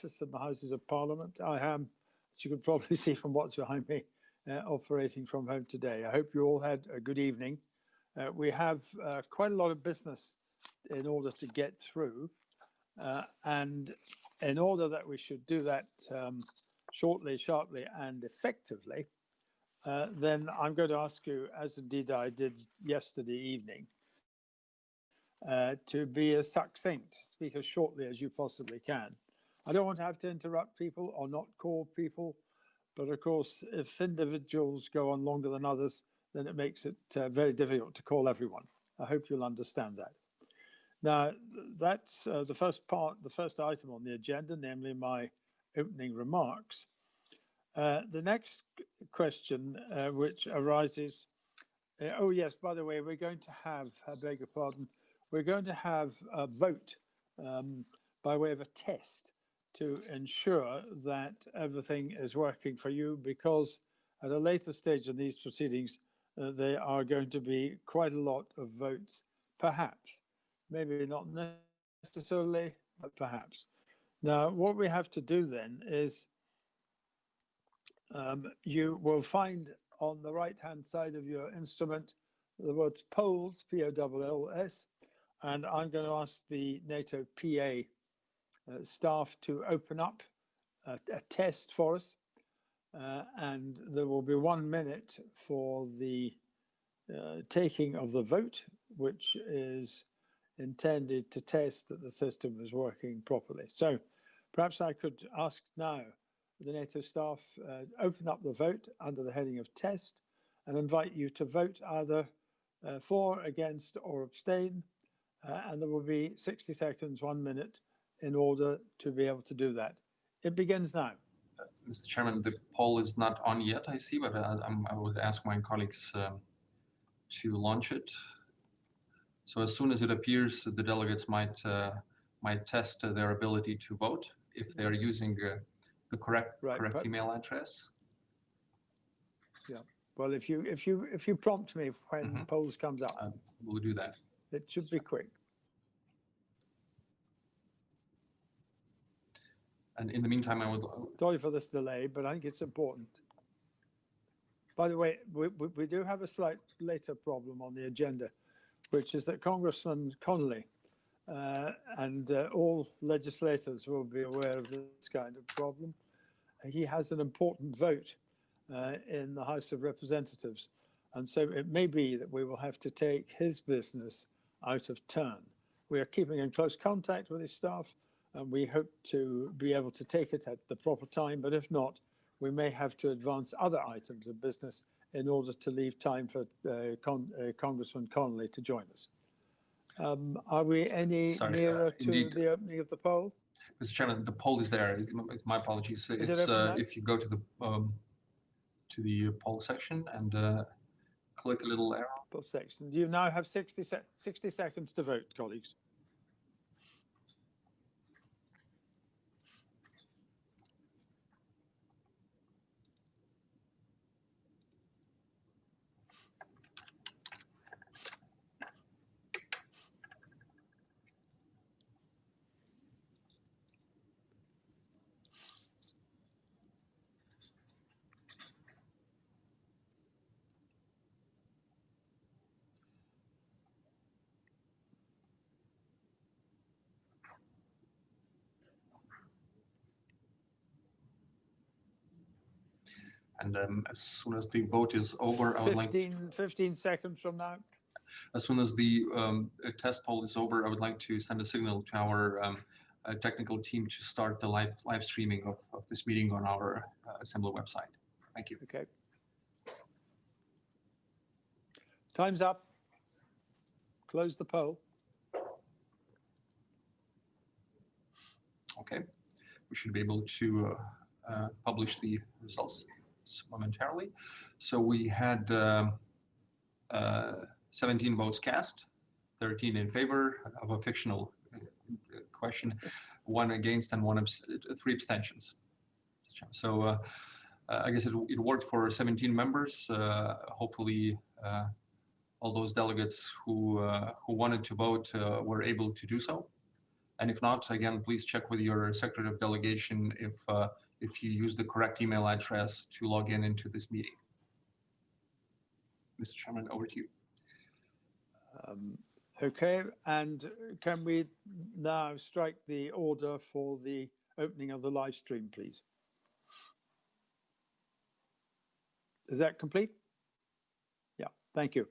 office in the Houses of Parliament. I am, as you can probably see from what's behind me, operating from home today. I hope you all had a good evening. We have quite a lot of business in order to get through, and in order that we should do that shortly, sharply, and effectively, then I'm going to ask you, as indeed I did yesterday evening, to be as succinct, speak as shortly as you possibly can. I don't want to have to interrupt people or not call people, but of course, if individuals go on longer than others, then it makes it very difficult to call everyone. I hope you'll understand that. Now, that's the first part, the first item on the agenda, namely my opening remarks. The next question which arises, oh yes, by the way, we're going to have, I beg your pardon, we're going to have a vote by way of a test to ensure that everything is working for you, because at a later stage in these proceedings, there are going to be quite a lot of votes, perhaps. Maybe not necessarily, but perhaps. Now, what we have to do then is you will find on the right-hand side of your instrument the words polls, P-O-L-L-S, and I'm going to ask the NATO PA staff to open up a test for us, and there will be 1 minute for the taking of the vote, which is intended to test that the system is working properly. So perhaps I could ask now the NATO staff open up the vote under the heading of test and invite you to vote either for, against, or abstain, and there will be 60 seconds, 1 minute in order to be able to do that. It begins now. Mr. Chairman, the poll is not on yet, I see, but I would ask my colleagues to launch it. So as soon as it appears, the delegates might test their ability to vote if they are using the correct email address. Yeah. Well, if you prompt me when polls comes up, we'll do that. It should be quick. And in the meantime, I would. Sorry for this delay, but I think it's important. By the way, we do have a slight later problem on the agenda, which is that Congressman Connolly and all legislators will be aware of this kind of problem. He has an important vote in the House of Representatives, and so it may be that we will have to take his business out of turn. We are keeping in close contact with his staff, and we hope to be able to take it at the proper time, but if not, we may have to advance other items of business in order to leave time for Congressman Connolly to join us. Are we any nearer to the opening of the poll? Mr. Chairman, the poll is there. My apologies. It's if you go to the poll section and click a little arrow. Poll section. You now have 60 seconds to vote, colleagues. And as soon as the vote is over, I would like 15 seconds from now. As soon as the test poll is over, I would like to send a signal to our technical team to start the live streaming of this meeting on our Assembly website. Thank you. Okay. Time's up. Close the poll. Okay. We should be able to publish the results momentarily. So we had 17 votes cast, 13 in favor of a fictional question, 1 against, and 3 abstentions. So I guess it worked for 17 members. Hopefully, all those delegates who wanted to vote were able to do so. And if not, again, please check with your Secretary of Delegation if you use the correct email address to log in into this meeting. Mr. Chairman, over to you. Okay, and can we now strike the order for the opening of the live stream, please? Is that complete? Yeah, thank you.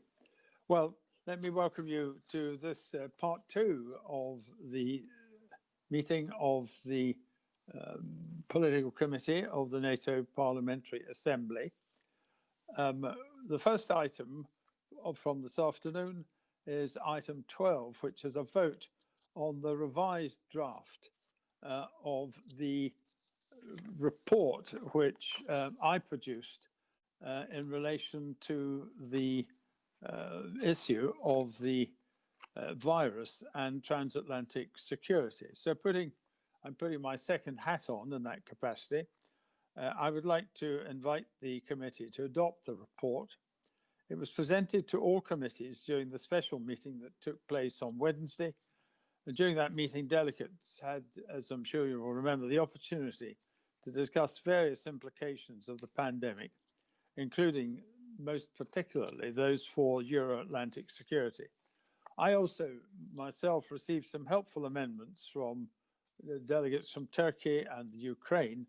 Well, let me welcome you to this part 2 of the meeting of the Political Committee of the NATO Parliamentary Assembly. The first item from this afternoon is item 12, which is a vote on the revised draft of the report which I produced in relation to the issue of the virus and transatlantic security. So I'm putting my second hat on in that capacity. I would like to invite the committee to adopt the report. It was presented to all committees during the special meeting that took place on Wednesday. And during that meeting, delegates had, as I'm sure you will remember, the opportunity to discuss various implications of the pandemic, including most particularly those for Euro-Atlantic security. I also myself received some helpful amendments from the delegates from Turkey and the Ukraine,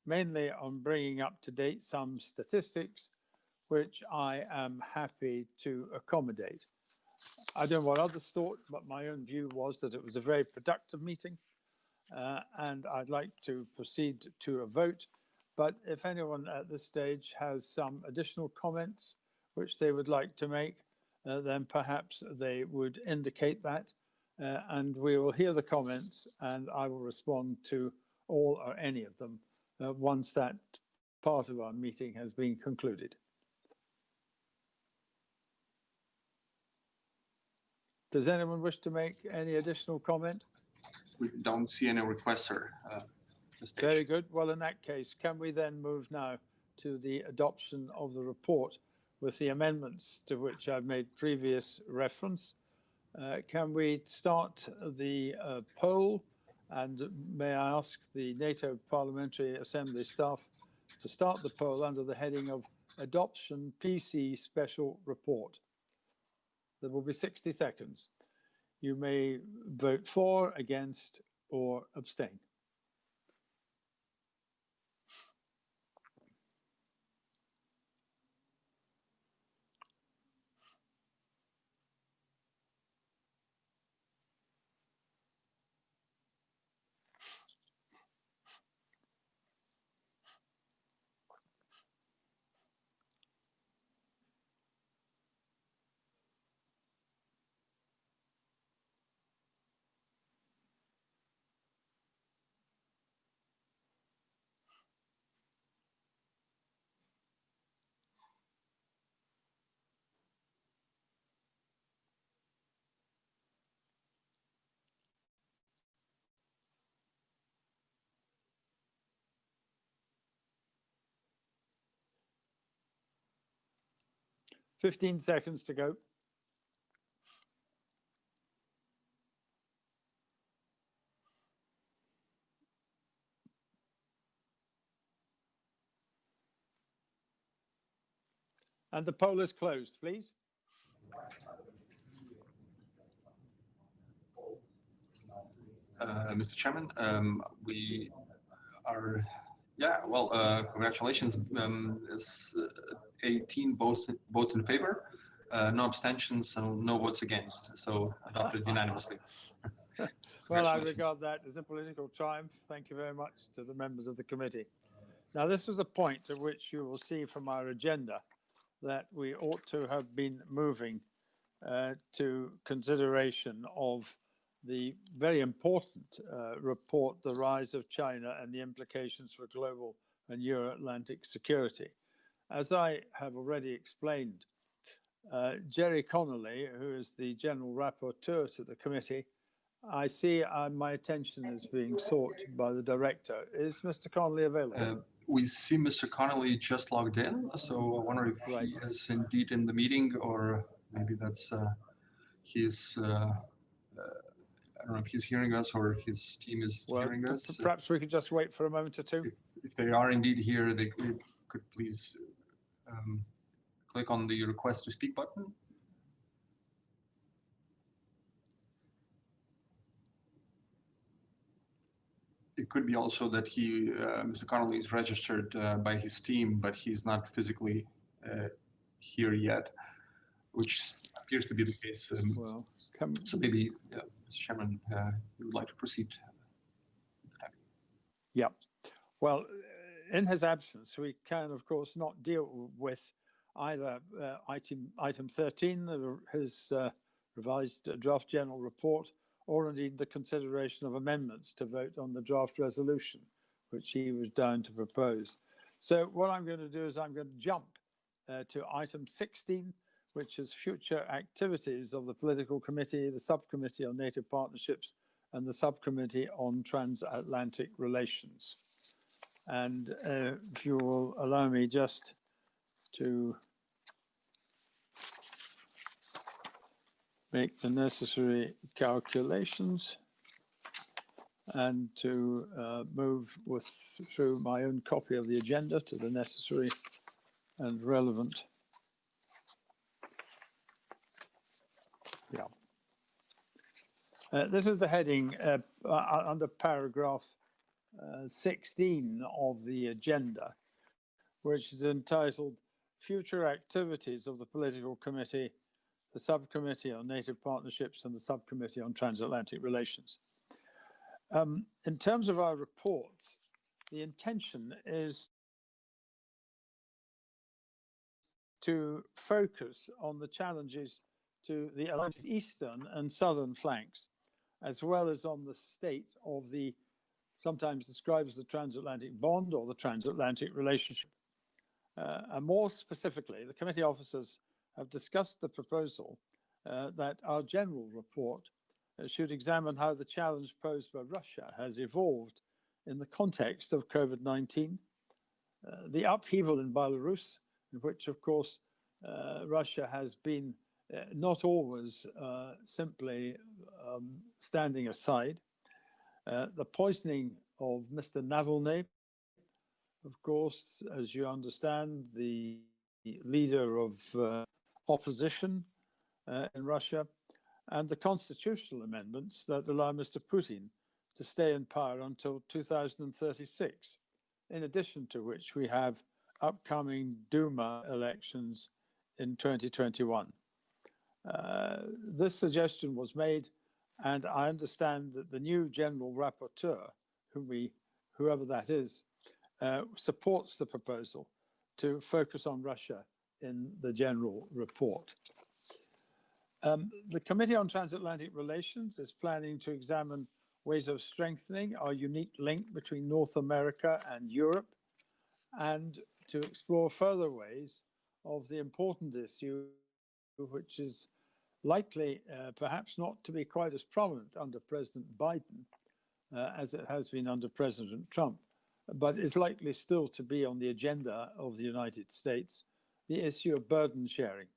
mainly on bringing up to date some statistics, which I am happy to accommodate. I don't know what others thought, but my own view was that it was a very productive meeting, and I'd like to proceed to a vote. But if anyone at this stage has some additional comments which they would like to make, then perhaps they would indicate that, and we will hear the comments, and I will respond to all or any of them once that part of our meeting has been concluded. Does anyone wish to make any additional comment? We don't see any requests, sir. Very good. Well, in that case, can we then move now to the adoption of the report with the amendments to which I've made previous reference? Can we start the poll? And may I ask the NATO Parliamentary Assembly staff to start the poll under the heading of Adoption PC Special Report. There will be 60 seconds. You may vote for, against, or abstain. "15 seconds to go. And the poll is closed, please. Mr. Chairman, we are, congratulations. 18 votes in favor, no abstentions, and no votes against. So adopted unanimously. Well, I regard that as a political triumph. Thank you very much to the members of the committee. Now, this was a point at which you will see from our agenda that we ought to have been moving to consideration of the very important report, The Rise of China and the Implications for Global and Euro-Atlantic Security. As I have already explained, Jerry Connolly, who is the General Rapporteur to the committee, I see my attention is being sought by the director. Is Mr. Connolly available? We see Mr. Connolly just logged in, so I wonder if he is indeed in the meeting, or maybe that's I don't know if he's hearing us or his team is Well, hearing us. perhaps we could just wait for a moment or two. If they are indeed here, they could please click on the request to speak button. It could be also that Mr. Connolly is registered by his team, but he's not physically here yet, which appears to be the case. Well, so maybe, Mr. Chairman, you would like to proceed. Yeah. Well, in his absence, we can, of course, not deal with either item 13, his revised draft general report, or indeed the consideration of amendments to vote on the draft resolution, which he was down to propose. So what I'm going to do is I'm going to jump to item 16, which is future activities of the Political Committee, the Subcommittee on NATO Partnerships, and the Subcommittee on Transatlantic Relations. And if you will allow me just to make the necessary calculations and to move through my own copy of the agenda to the necessary and relevant. Yeah. This is the heading under paragraph 16 of the agenda, which is entitled Future Activities of the Political Committee, the Subcommittee on NATO Partnerships, and the Subcommittee on Transatlantic Relations. In terms of our reports, the intention is to focus on the challenges to the Atlantic eastern and southern flanks, as well as on the state of the sometimes described as the transatlantic bond or the transatlantic relationship. And more specifically, the committee officers have discussed the proposal that our general report should examine how the challenge posed by Russia has evolved in the context of COVID-19, the upheaval in Belarus, in which, of course, Russia has been not always simply standing aside, the poisoning of Mr. Navalny, of course, as you understand, the leader of opposition in Russia, and the constitutional amendments that allow Mr. Putin to stay in power until 2036, in addition to which we have upcoming Duma elections in 2021. This suggestion was made, and I understand that the new general rapporteur, whoever that is, supports the proposal to focus on Russia in the general report. The Committee on Transatlantic Relations is planning to examine ways of strengthening our unique link between North America and Europe, and to explore further ways of the important issue, which is likely perhaps not to be quite as prominent under President Biden as it has been under President Trump, but is likely still to be on the agenda of the United States, the issue of burden sharing.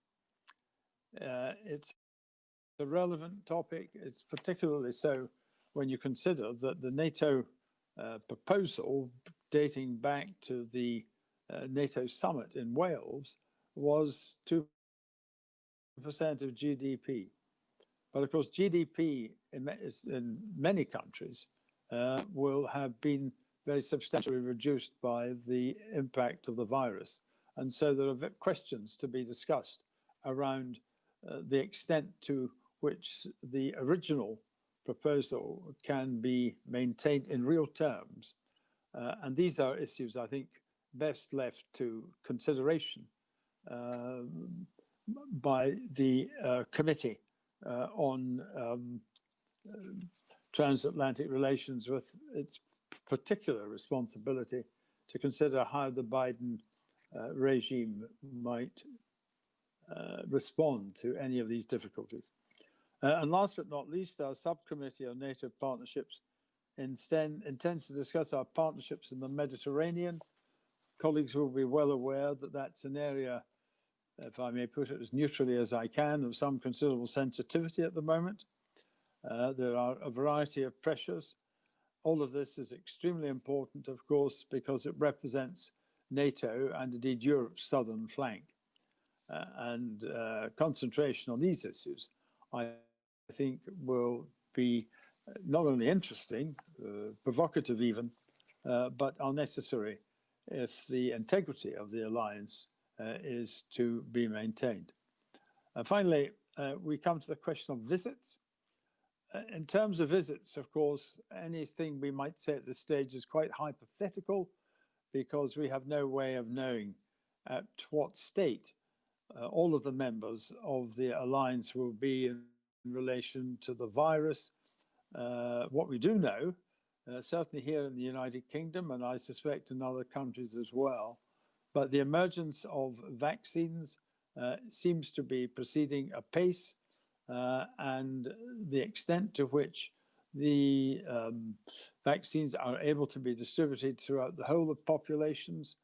It's a relevant topic. It's particularly so when you consider that the NATO proposal dating back to the NATO summit in Wales was 2% of GDP. But of course, GDP in many countries will have been very substantially reduced by the impact of the virus. And so there are questions to be discussed around the extent to which the original proposal can be maintained in real terms. And these are issues, I think, best left to consideration by the Committee on Transatlantic Relations, with its particular responsibility to consider how the Biden regime might respond to any of these difficulties. And last but not least, our Subcommittee on NATO Partnerships intends to discuss our partnerships in the Mediterranean. Colleagues will be well aware that that's an area, if I may put it as neutrally as I can, of some considerable sensitivity at the moment. There are a variety of pressures. All of this is extremely important, of course, because it represents NATO and indeed Europe's southern flank. And concentration on these issues, I think, will be not only interesting, provocative even, but are necessary if the integrity of the alliance is to be maintained. Finally, we come to the question of visits. In terms of visits, of course, anything we might say at this stage is quite hypothetical because we have no way of knowing at what state all of the members of the alliance will be in relation to the virus. What we do know, certainly here in the United Kingdom, and I suspect in other countries as well, but the emergence of vaccines seems to be proceeding apace, and the extent to which the vaccines are able to be distributed throughout the whole of populations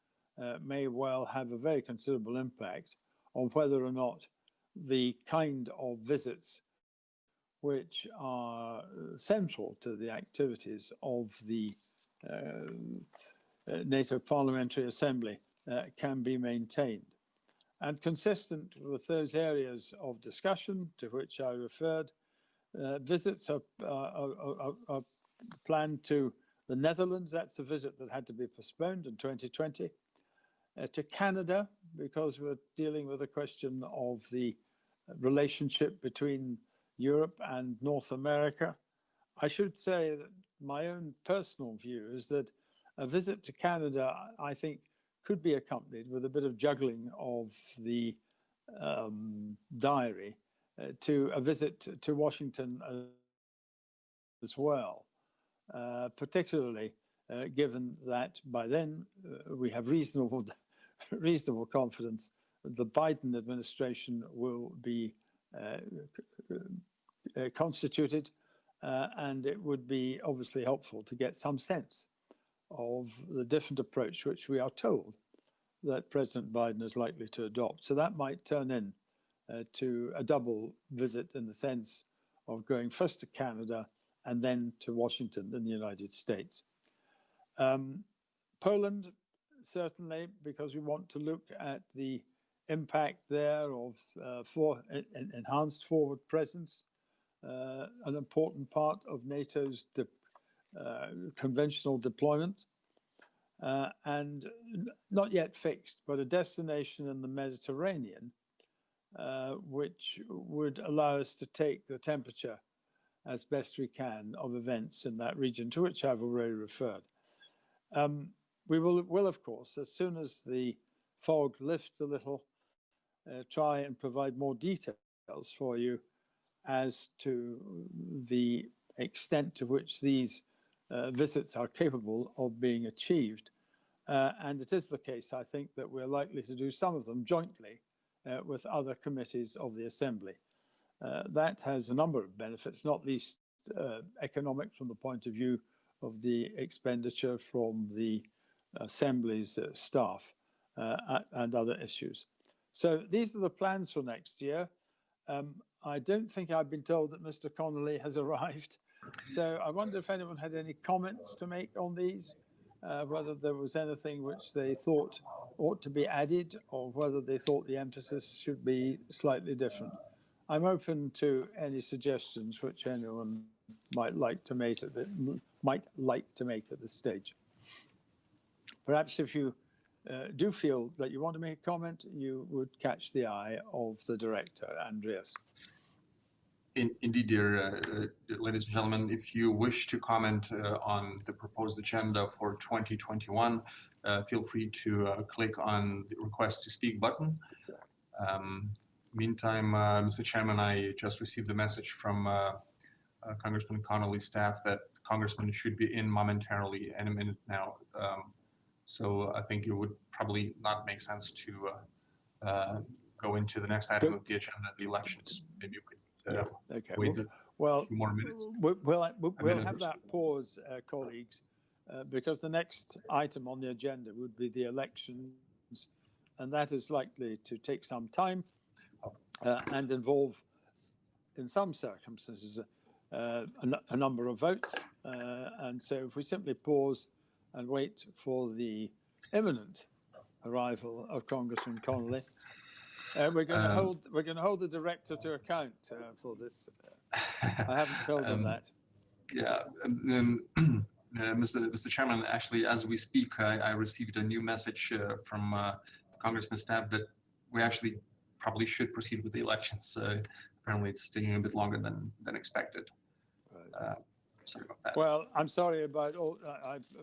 may well have a very considerable impact on whether or not the kind of visits which are central to the activities of the NATO Parliamentary Assembly can be maintained. And consistent with those areas of discussion to which I referred, visits are planned to the Netherlands. That's a visit that had to be postponed in 2020. To Canada, because we're dealing with a question of the relationship between Europe and North America. I should say that my own personal view is that a visit to Canada, I think, could be accompanied with a bit of juggling of the diary to a visit to Washington as well, particularly given that by then we have reasonable confidence that the Biden administration will be constituted, and it would be obviously helpful to get some sense of the different approach which we are told that President Biden is likely to adopt. So that might turn in to a double visit in the sense of going first to Canada and then to Washington in the United States. Poland, certainly, because we want to look at the impact there of enhanced forward presence, an important part of NATO's conventional deployment, and not yet fixed, but a destination in the Mediterranean, which would allow us to take the temperature as best we can of events in that region, to which I've already referred. We will, of course, as soon as the fog lifts a little, try and provide more details for you as to the extent to which these visits are capable of being achieved. And it is the case, I think, that we're likely to do some of them jointly with other committees of the Assembly. That has a number of benefits, not least economic from the point of view of the expenditure from the Assembly's staff and other issues. So these are the plans for next year. I don't think I've been told that Mr. Connolly has arrived. So I wonder if anyone had any comments to make on these, whether there was anything which they thought ought to be added or whether they thought the emphasis should be slightly different. I'm open to any suggestions which anyone might like to make at this stage. Perhaps if you do feel that you want to make a comment, you would catch the eye of the director, Andreas. Indeed, dear ladies and gentlemen, if you wish to comment on the proposed agenda for 2021, feel free to click on the request to speak button. Meantime, Mr. Chairman, I just received a message from Congressman Connolly's staff that Congressman should be in momentarily in a minute now. So I think it would probably not make sense to go into the next item of the agenda, the elections. Maybe you could okay. wait a few more minutes. We'll have that pause, colleagues, because the next item on the agenda would be the elections, and that is likely to take some time and involve, in some circumstances, a number of votes. And so if we simply pause and wait for the imminent arrival of Congressman Connolly, we're going to hold the director to account for this. I haven't told him that. Yeah, Mr. Chairman, actually, as we speak, I received a new message from the Congressman's staff that we actually probably should proceed with the elections. Apparently, it's taking a bit longer than expected. Right. Sorry about that. Well, I'm sorry about all.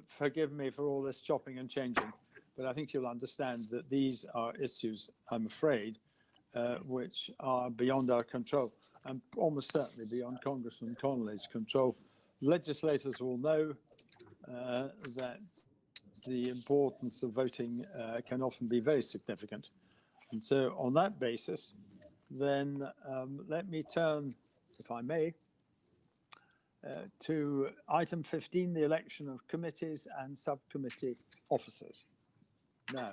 Forgive me for all this chopping and changing, but I think you'll understand that these are issues, I'm afraid, which are beyond our control and almost certainly beyond Congressman Connolly's control. Legislators will know that the importance of voting can often be very significant. And so on that basis, then let me turn, if I may, to item 15, the election of committees and subcommittee officers. Now,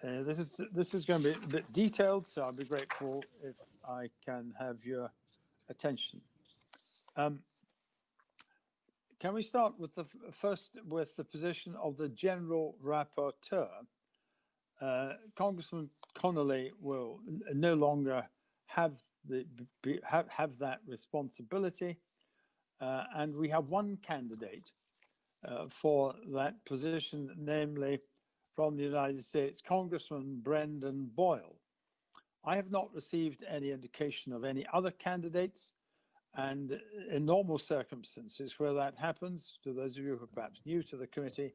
this is going to be a bit detailed, so I'll be grateful if I can have your attention. Can we start with first with the position of the general rapporteur? Congressman Connolly will no longer have that responsibility, and we have one candidate for that position, namely from the United States, Congressman Brendan Boyle. I have not received any indication of any other candidates, and in normal circumstances where that happens, to those of you who are perhaps new to the committee,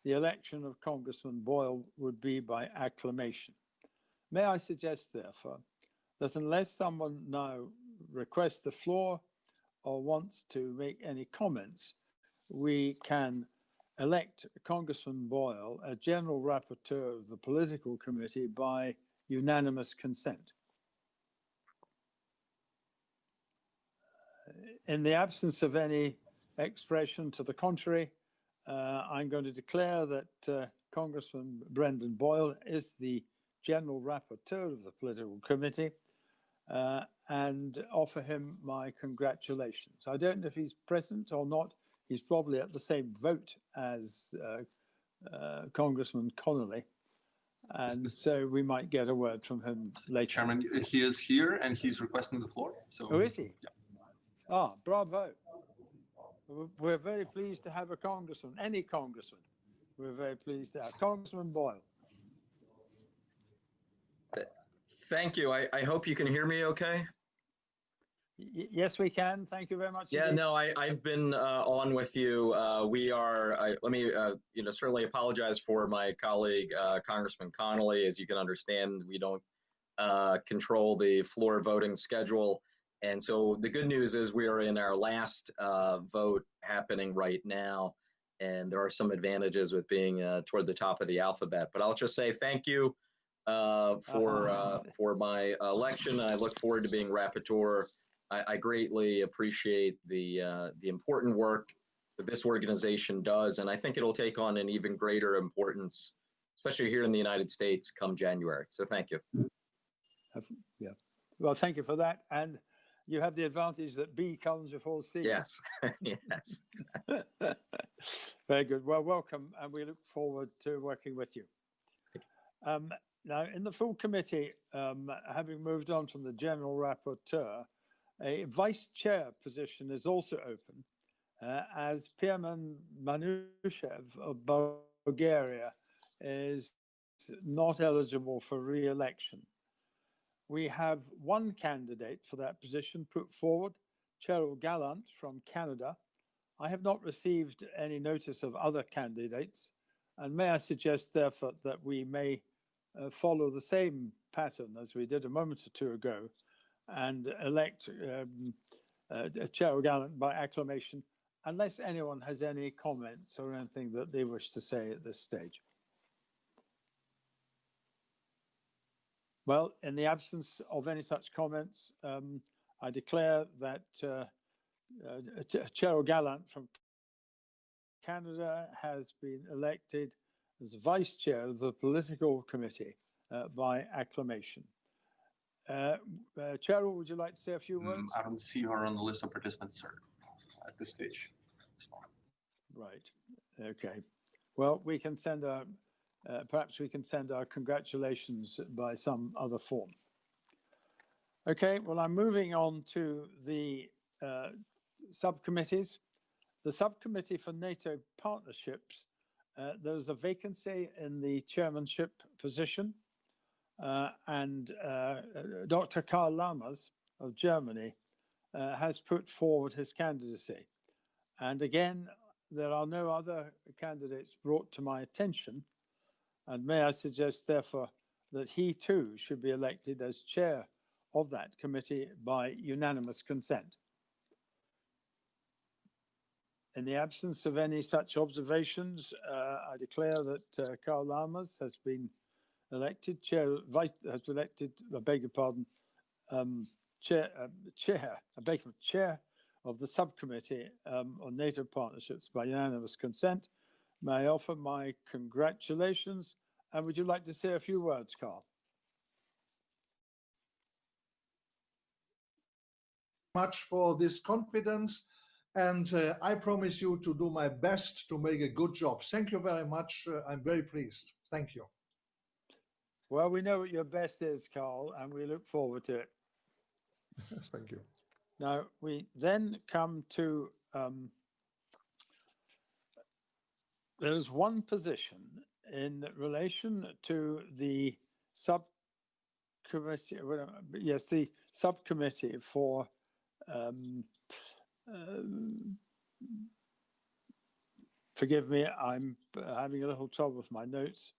the election of Congressman Boyle would be by acclamation. May I suggest, therefore, that unless someone now requests the floor or wants to make any comments, we can elect Congressman Boyle as General Rapporteur of the Political Committee by unanimous consent. In the absence of any expression to the contrary, I'm going to declare that Congressman Brendan Boyle is the General Rapporteur of the Political Committee and offer him my congratulations. I don't know if he's present or not. He's probably at the same vote as Congressman Connolly. And so we might get a word from him later. Chairman, he is here and he's requesting the floor. So, oh, is he? Yeah. Ah, bravo. We're very pleased to have a congressman, any congressman. We're very pleased to have Congressman Boyle. Thank you. I hope you can hear me okay. Yes, we can. Thank you very much. Yeah, indeed. no, I've been on with you. Let me, certainly apologize for my colleague, Congressman Connolly. As you can understand, we don't control the floor voting schedule. And so the good news is we are in our last vote happening right now. And there are some advantages with being toward the top of the alphabet. But I'll just say thank you for my election. I look forward to being rapporteur. I greatly appreciate the important work that this organization does. And I think it'll take on an even greater importance, especially here in the United States come January. So thank you. Yeah. Well, thank you for that. And you have the advantage that B comes before C. Yes, yes. Very good. Well, welcome, and we look forward to working with you. Now, in the full committee, having moved on from the general rapporteur, a vice chair position is also open, as Pirman Manushev of Bulgaria is not eligible for re-election. We have one candidate for that position put forward, Cheryl Gallant from Canada. I have not received any notice of other candidates, and may I suggest, therefore, that we may follow the same pattern as we did a moment or two ago and elect Cheryl Gallant by acclamation, unless anyone has any comments or anything that they wish to say at this stage. Well, in the absence of any such comments, I declare that Cheryl Gallant from Canada has been elected as vice chair of the political committee by acclamation. Cheryl, would you like to say a few words? I don't see her on the list of participants, sir, at this stage. Right. Okay. Well, we can send our, perhaps we can send our congratulations by some other form. Okay. Well, I'm moving on to the subcommittees. The Subcommittee for NATO Partnerships, there's a vacancy in the chairmanship position, and Dr. Karl Lammers of Germany has put forward his candidacy. And again, there are no other candidates brought to my attention. And may I suggest, therefore, that he too should be elected as chair of that committee by unanimous consent. In the absence of any such observations, I declare that Karl Lammers has been elected chair, I beg your pardon, chair of the subcommittee on NATO partnerships by unanimous consent. May I offer my congratulations, and would you like to say a few words, Karl? Much for this confidence, and I promise you to do my best to make a good job. Thank you very much. I'm very pleased. Thank you. Well, we know what your best is, Karl, and we look forward to it. Thank you. Now, we then come to, there's one position in relation to the subcommittee, yes, the subcommittee for forgive me, I'm having a little trouble with my notes.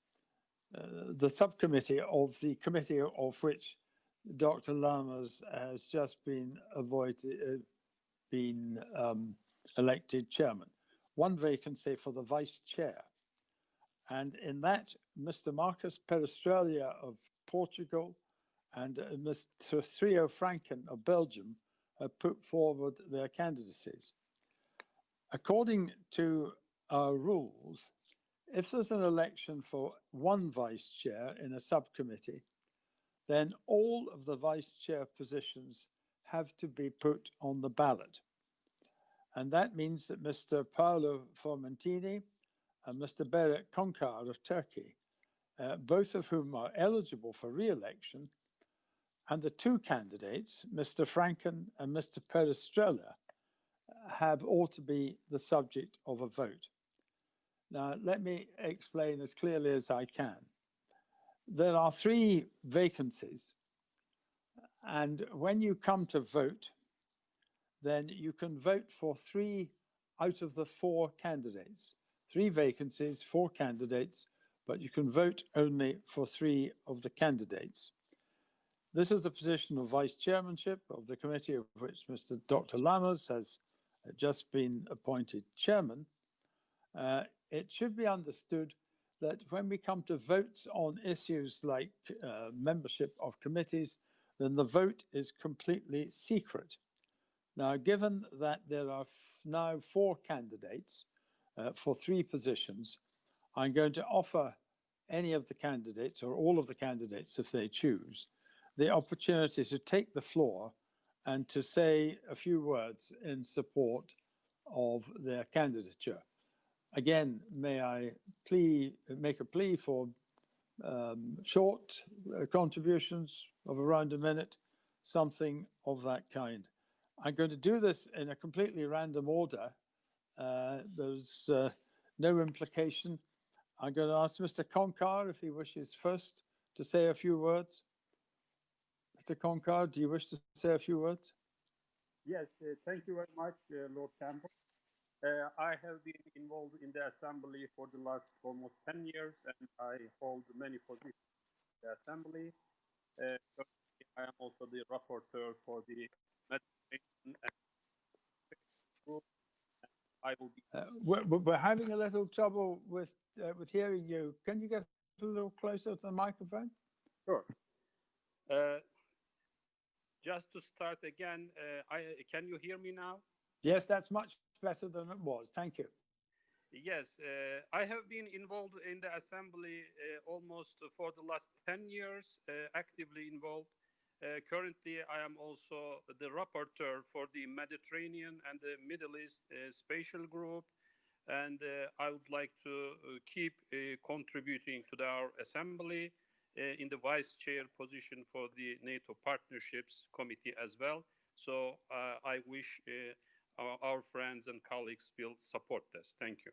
The subcommittee of the committee of which Dr. Lammers has just been elected chairman. One vacancy for the vice chair. And in that, Mr. Marcus Perestralia of Portugal and Mr. Theo Franken of Belgium have put forward their candidacies. According to our rules, if there's an election for one vice chair in a subcommittee, then all of the vice chair positions have to be put on the ballot. And that means that Mr. Paolo Formentini and Mr. Berat Konkar of Turkey, both of whom are eligible for re-election, and the two candidates, Mr. Franken and Mr. Perestrella, ought to be the subject of a vote. Now, let me explain as clearly as I can. There are 3 vacancies, and when you come to vote, then you can vote for 3 out of the 4 candidates. 3 vacancies, 4 candidates, but you can vote only for 3 of the candidates. This is the position of vice chairmanship of the committee of which Mr. Dr. Lammers has just been appointed chairman. It should be understood that when we come to votes on issues like membership of committees, then the vote is completely secret. Now, given that there are now 4 candidates for 3 positions, I'm going to offer any of the candidates or all of the candidates, if they choose, the opportunity to take the floor and to say a few words in support of their candidature. Again, may I make a plea for short contributions of around a minute, something of that kind. I'm going to do this in a completely random order. There's no implication. I'm going to ask Mr. Konkar if he wishes first to say a few words. Mr. Konkar, do you wish to say a few words? Yes, thank you very much, Lord Campbell. I have been involved in the Assembly for the last almost 10 years, and I hold many positions in the Assembly. I am also the rapporteur for the meditation and group. I will be. We're having a little trouble with hearing you. Can you get a little closer to the microphone? Sure. Just to start again, can you hear me now? Yes, that's much better than it was. Thank you. Yes, I have been involved in the Assembly almost for the last 10 years, actively involved. Currently, I am also the rapporteur for the Mediterranean and the Middle East Spatial Group, and I would like to keep contributing to our assembly in the vice chair position for the NATO Partnerships Committee as well. So I wish our friends and colleagues will support this. Thank you.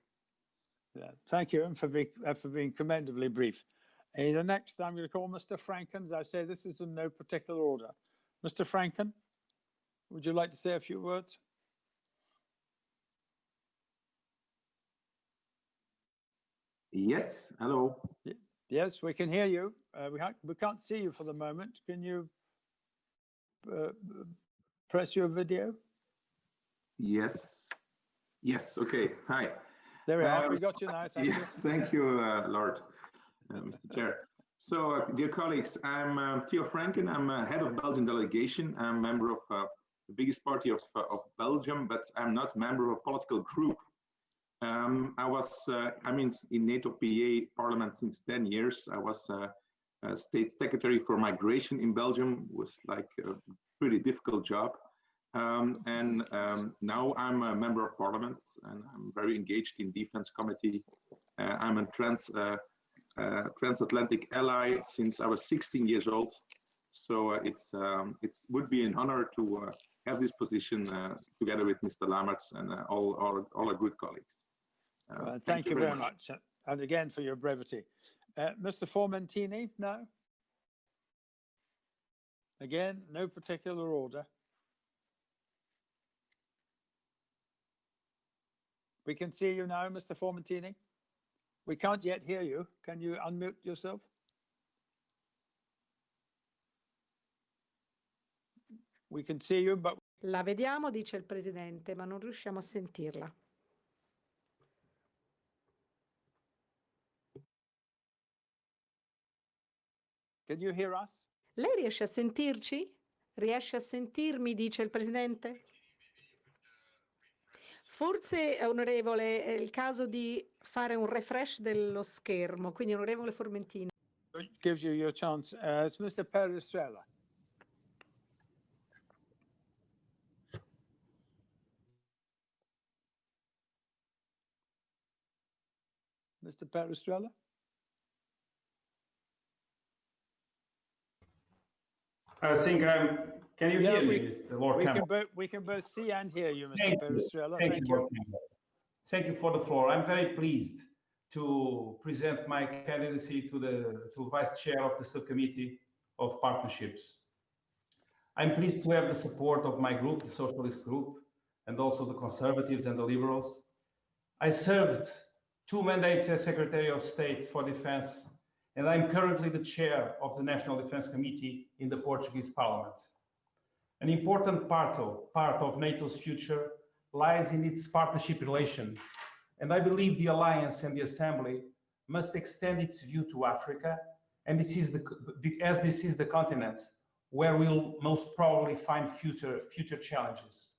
Yeah, thank you, and for being commendably brief. The next, I'm going to call Mr. Franken. As I say, this is in no particular order. Mr. Franken, would you like to say a few words? Yes, hello. Yes, we can hear you. We can't see you for the moment. Can you press your video? Yes. Yes, okay. Hi. There we are. We got you now. Thank you. Thank you, Lord, Mr. Chair. So, dear colleagues, I'm Theo Franken. I'm head of Belgian delegation. I'm a member of the biggest party of Belgium, but I'm not a member of a political group. I'm in NATO PA Parliament since 10 years. I was State Secretary for Migration in Belgium. It was like a pretty difficult job. Now I'm a member of Parliament, and I'm very engaged in Defense Committee. I'm a Transatlantic ally since I was 16 years old. So it would be an honor to have this position together with Mr. Lammerts and all our good colleagues. Thank you very much. And again for your brevity. Mr. Formentini, now? Again, no particular order. We can see you now, Mr. Formentini. We can't yet hear you. Can you unmute yourself? We can see you, but... La vediamo, dice il Presidente, ma non riusciamo a sentirla. Can you hear us? Lei riesce a sentirci? Riesce a sentirmi, dice il Presidente? Forse, onorevole, è il caso di fare un refresh dello schermo, quindi onorevole Formentini. Gives you your chance. It's Mr. Perestrella. Mr. Perestrella? I think can you hear me, Mr. Lord Campbell? We can both see and hear you, Mr. Perestrella. Thank you. Thank you for the floor. I'm very pleased to present my candidacy to Vice Chair of the Subcommittee of Partnerships. I'm pleased to have the support of my group, the Socialist Group, and also the Conservatives and the Liberals. I served 2 mandates as Secretary of State for Defense, and I'm currently the chair of the National Defense Committee in the Portuguese Parliament. An important part of NATO's future lies in its partnership relation, and I believe the Alliance and the Assembly must extend its view to Africa, and this is the continent where we'll most probably find future challenges.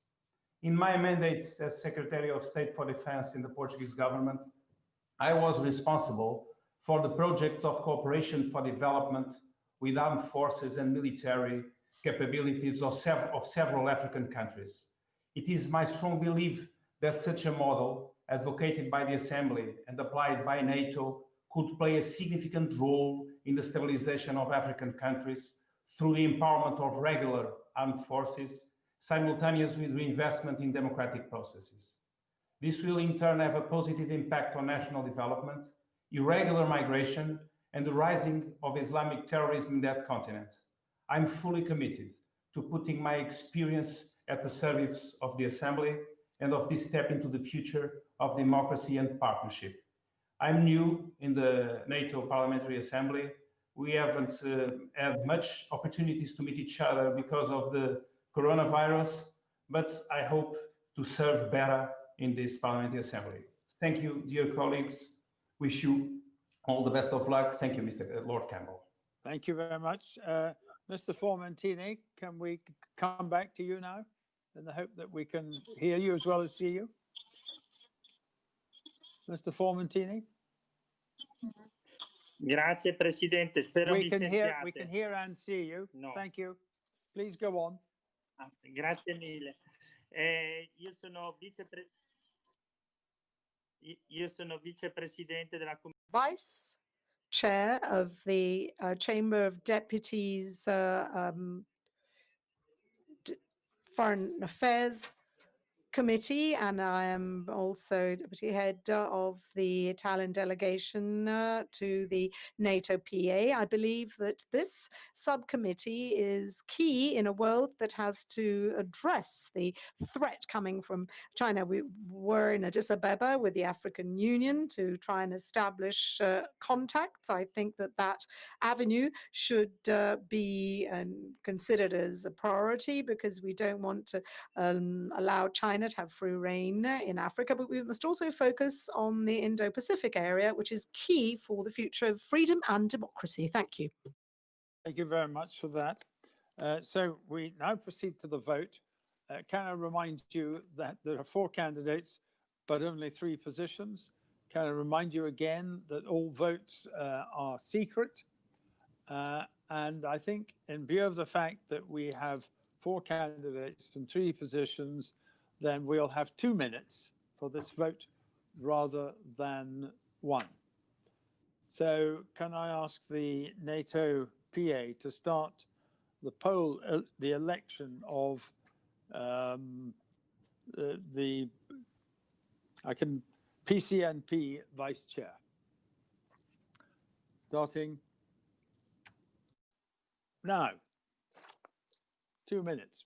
In my mandates as Secretary of State for Defense in the Portuguese government, I was responsible for the projects of cooperation for development with armed forces and military capabilities of several African countries. It is my strong belief that such a model, advocated by the Assembly and applied by NATO, could play a significant role in the stabilization of African countries through the empowerment of regular armed forces, simultaneous with reinvestment in democratic processes. This will in turn have a positive impact on national development, irregular migration, and the rising of Islamic terrorism in that continent. I'm fully committed to putting my experience at the service of the Assembly and of this step into the future of democracy and partnership. I'm new in the NATO Parliamentary Assembly. We haven't had much opportunities to meet each other because of the coronavirus, but I hope to serve better in this Parliamentary Assembly. Thank you, dear colleagues. Wish you all the best of luck. Thank you, Mr. Lord Campbell. Thank you very much. Mr. Formentini, can we come back to you now in the hope that we can hear you as well as see you? Mr. Formentini? Grazie Presidente, spero we mi can sentiate. we can hear and see you. No. Thank you. Please go on. Grazie mille. Io sono vicepresidente della Vice Chair of the Chamber of Deputies Foreign Affairs Committee, and I am also deputy head of the Italian delegation to the NATO PA. I believe that this subcommittee is key in a world that has to address the threat coming from China. We were in Addis Ababa with the African Union to try and establish contacts. I think that that avenue should be considered as a priority, because we don't want to allow China to have free reign in Africa, but we must also focus on the Indo-Pacific area, which is key for the future of freedom and democracy. Thank you. Thank you very much for that. So we now proceed to the vote. Can I remind you that there are 4 candidates, but only 3 positions? Can I remind you again that all votes are secret? And I think in view of the fact that we have 4 candidates and 3 positions, then we'll have 2 minutes for this vote rather than 1. So can I ask the NATO PA to start the poll, the election of PCNP Vice Chair? Starting now. 2 minutes.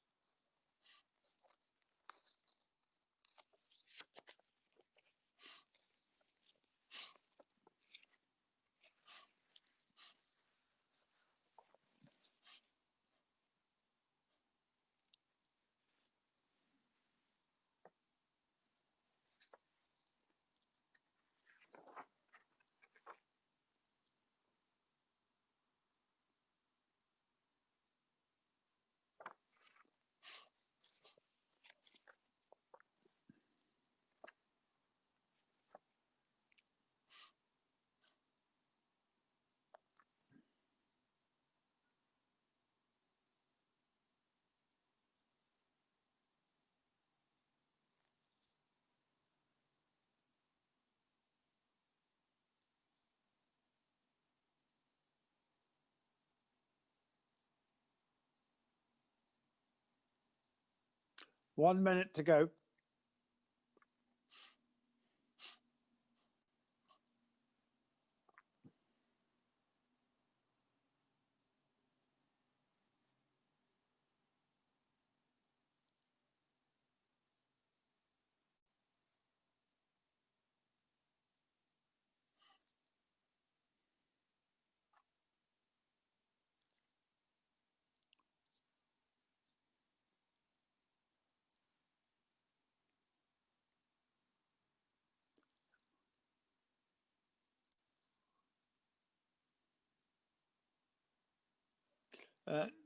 One minute to go.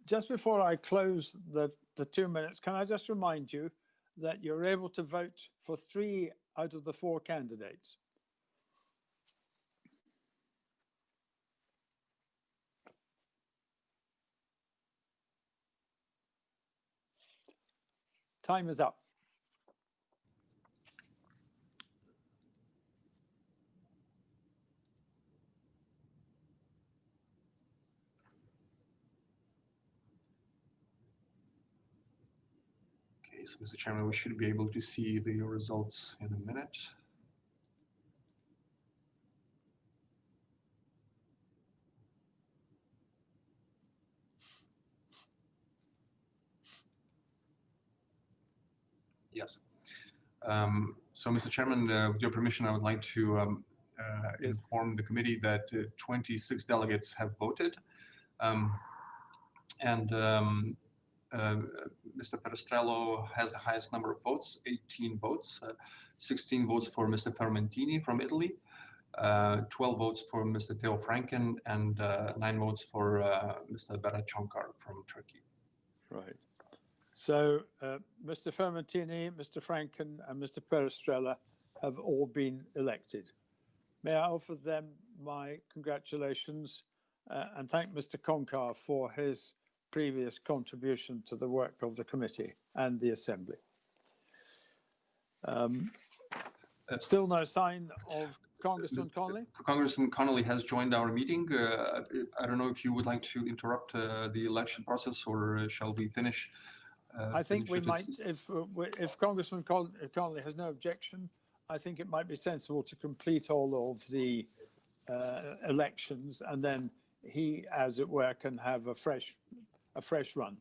Just before I close the 2 minutes, can I just remind you that you're able to vote for 3 out of the 4 candidates? Time is up. Okay, so Mr. Chairman, we should be able to see the results in a minute. Yes. So, Mr. Chairman, with your permission, I would like to inform the committee that 26 delegates have voted. Mr. Perestrello has the highest number of votes, 18 votes, 16 votes for Mr. Fermentini from Italy, 12 votes for Mr. Theo Franken, and 9 votes for Mr. Berat Çonkar from Turkey. Right. So Mr. Fermentini, Mr. Franken, and Mr. Perestrello have all been elected. May I offer them my congratulations and thank Mr. Çonkar for his previous contribution to the work of the committee and the Assembly. Still no sign of Congressman Connolly? Congressman Connolly has joined our meeting. I don't know if you would like to interrupt the election process, or shall we finish? I think we finish it? might, if Congressman Connolly has no objection, I think it might be sensible to complete all of the elections, and then he, as it were, can have a fresh run.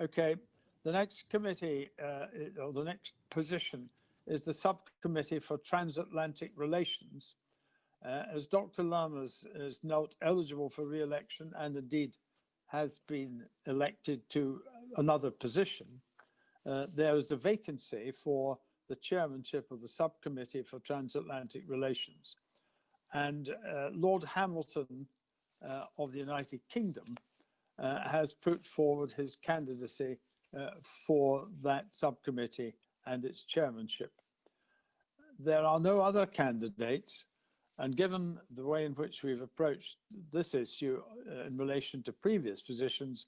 Okay, the next committee, or the next position, is the Subcommittee for Transatlantic Relations. As Dr. Lammers is not eligible for re-election and indeed has been elected to another position, there is a vacancy for the chairmanship of the Subcommittee for Transatlantic Relations. And Lord Hamilton of the United Kingdom has put forward his candidacy for that subcommittee and its chairmanship. There are no other candidates, and given the way in which we've approached this issue in relation to previous positions,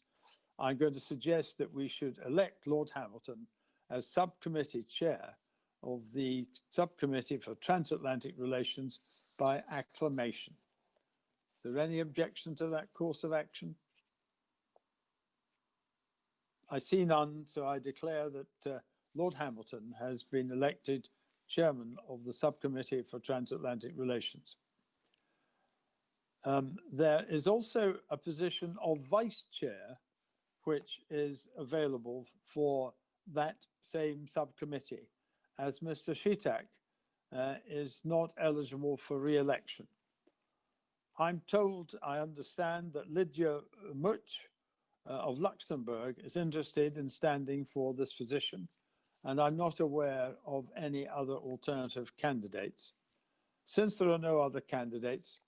I'm going to suggest that we should elect Lord Hamilton as subcommittee chair of the Subcommittee for Transatlantic Relations by acclamation. Is there any objection to that course of action? I see none, so I declare that Lord Hamilton has been elected chairman of the Subcommittee for Transatlantic Relations. There is also a position of vice chair, which is available for that same subcommittee, as Mr. Shitak is not eligible for re-election. I'm told, I understand, that Lydia Much of Luxembourg is interested in standing for this position, and I'm not aware of any other alternative candidates. Since there are no other candidates,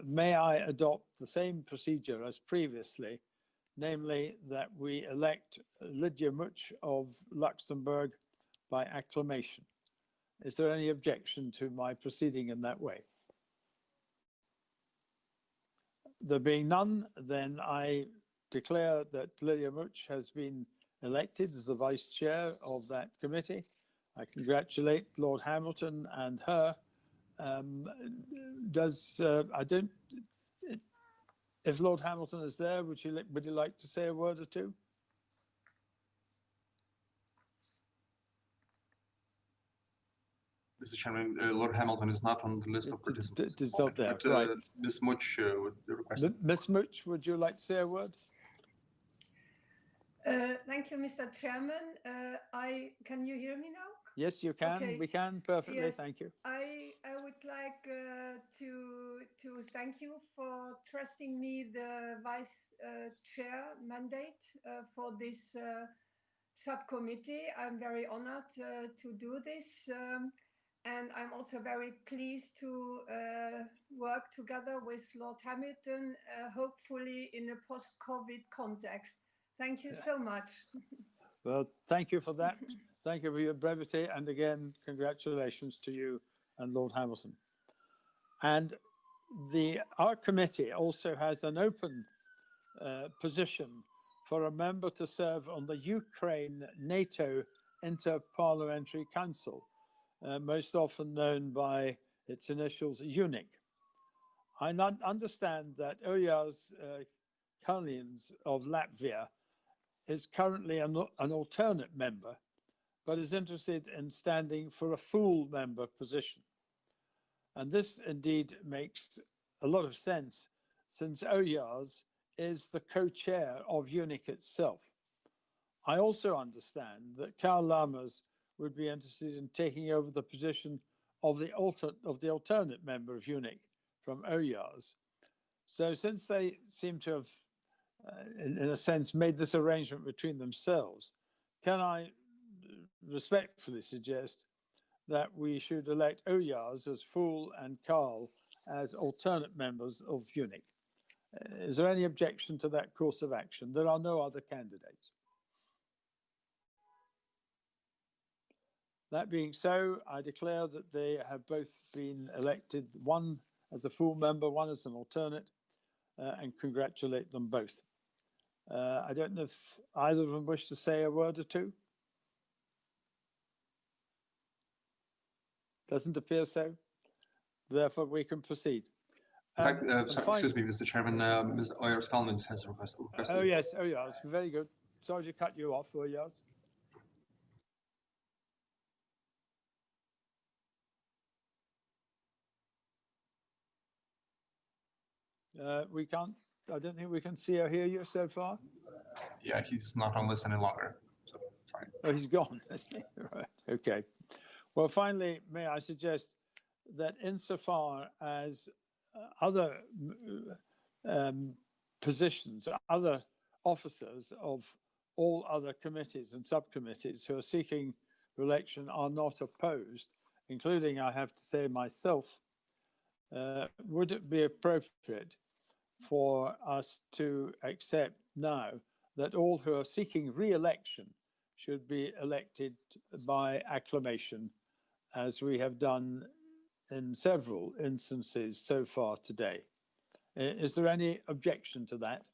may I adopt the same procedure as previously, namely that we elect Lydia Much of Luxembourg by acclamation. Is there any objection to my proceeding in that way? There being none, then I declare that Lydia Much has been elected as the vice chair of that committee. I congratulate Lord Hamilton and her. If Lord Hamilton is there, would you like to say a word or two? Mr. Chairman, Lord Hamilton is not on the list of participants. It's not there, but, right. Ms. Much would request. Ms. Much, would you like to say a word? Thank you, Mr. Chairman. Can you hear me now? Yes, you can. Okay. We can perfectly. Yes, thank you. I would like to thank you for trusting me the vice chair mandate for this subcommittee. I'm very honored to do this. And I'm also very pleased to work together with Lord Hamilton, hopefully in a post-COVID context. Thank you so much. Well, thank you for that. Thank you for your brevity. And again, congratulations to you and Lord Hamilton. And our committee also has an open position for a member to serve on the Ukraine-NATO Inter-Parliamentary Council, most often known by its initials UNIC. I understand that Ojas Kalniņš of Latvia is currently an alternate member, but is interested in standing for a full member position. And this indeed makes a lot of sense, since Ojas is the co-chair of UNIC itself. I also understand that Karl Lammers would be interested in taking over the position of the alternate member of UNIC from Ojas. So since they seem to have, in a sense, made this arrangement between themselves, can I respectfully suggest that we should elect Ojas as full and Karl as alternate members of UNIC? Is there any objection to that course of action? There are no other candidates. That being so, I declare that they have both been elected, one as a full member, one as an alternate, and congratulate them both. I don't know if either of them wish to say a word or two. Doesn't appear so. Therefore, we can proceed. In fact, excuse me, Mr. Chairman, Ms. Oyers-Kalnins has requested. Oh, yes. Oh, yes. Very good. Sorry to cut you off, Oyers. We can't, I don't think we can see or hear you so far. Yeah, he's not on list any longer. So, sorry. Oh, he's gone. Right. Okay. Well, finally, may I suggest that insofar as other positions, other officers of all other committees and subcommittees who are seeking re-election are not opposed, including, I have to say, myself, would it be appropriate for us to accept now that all who are seeking re-election should be elected by acclamation, as we have done in several instances so far today? Is there any objection to that?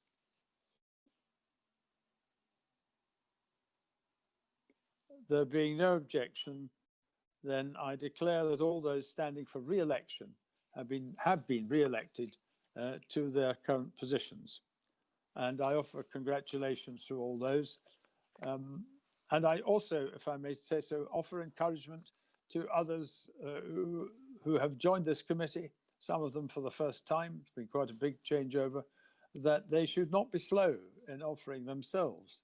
There being no objection, then I declare that all those standing for re-election have been re-elected to their current positions. And I offer congratulations to all those. And I also, if I may say so, offer encouragement to others who have joined this committee, some of them for the first time. It's been quite a big changeover, that they should not be slow in offering themselves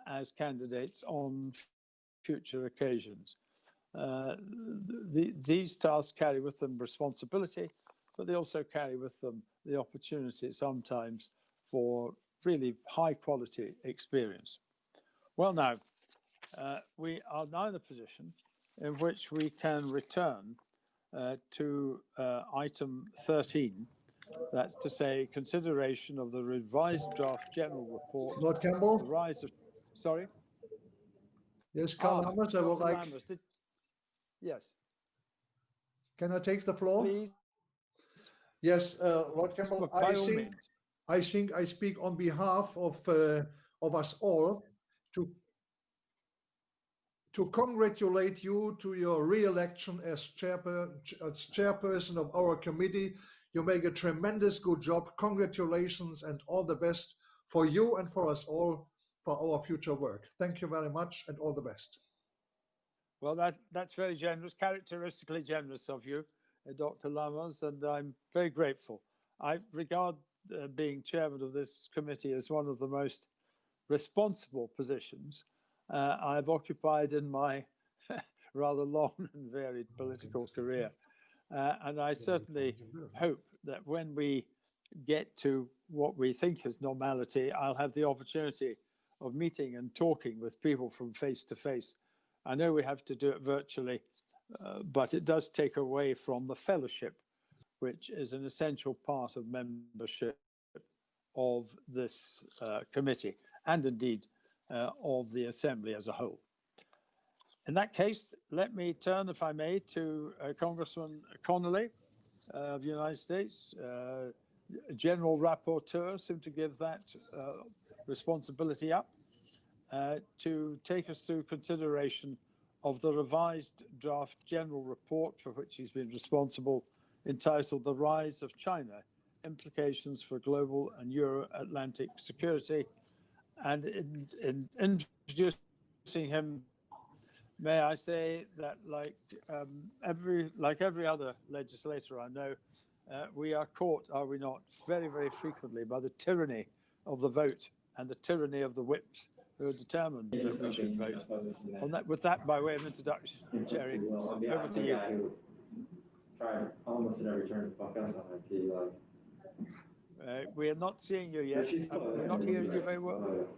as candidates on future occasions. These tasks carry with them responsibility, but they also carry with them the opportunity sometimes for really high quality experience. Well, now, we are now in a position in which we can return to item 13. That's to say, consideration of the revised draft general report. Lord Campbell? The rise of, sorry? Yes, Carl Hammers, I would like. Yes. Can I take the floor? Please. Yes, Lord Campbell, I think I speak on behalf of us all to congratulate you to your re-election as chairperson of our committee. You make a tremendous good job. Congratulations and all the best for you and for us all for our future work. Thank you very much and all the best. Well, that's very generous, characteristically generous of you, Dr. Lammers, and I'm very grateful. I regard being chairman of this committee as one of the most responsible positions I've occupied in my rather long and varied political career. And I certainly hope that when we get to what we think is normality, I'll have the opportunity of meeting and talking with people from face to face. I know we have to do it virtually, but it does take away from the fellowship, which is an essential part of membership of this committee and indeed of the Assembly as a whole. In that case, let me turn, if I may, to Congressman Connolly of the United States, General Rapporteur, soon to give that responsibility up, to take us through consideration of the revised draft general report for which he's been responsible, entitled The Rise of China, Implications for Global and Euro-Atlantic Security. And in introducing him, may I say that like every other legislator I know, we are caught, are we not, very, very frequently by the tyranny of the vote and the tyranny of the whips who are determined that we should vote. On that, with that, by way of introduction, Jerry, over to you. Tried almost at every turn to fuck us on that key, like. We are not seeing you yet. We're not hearing you very well.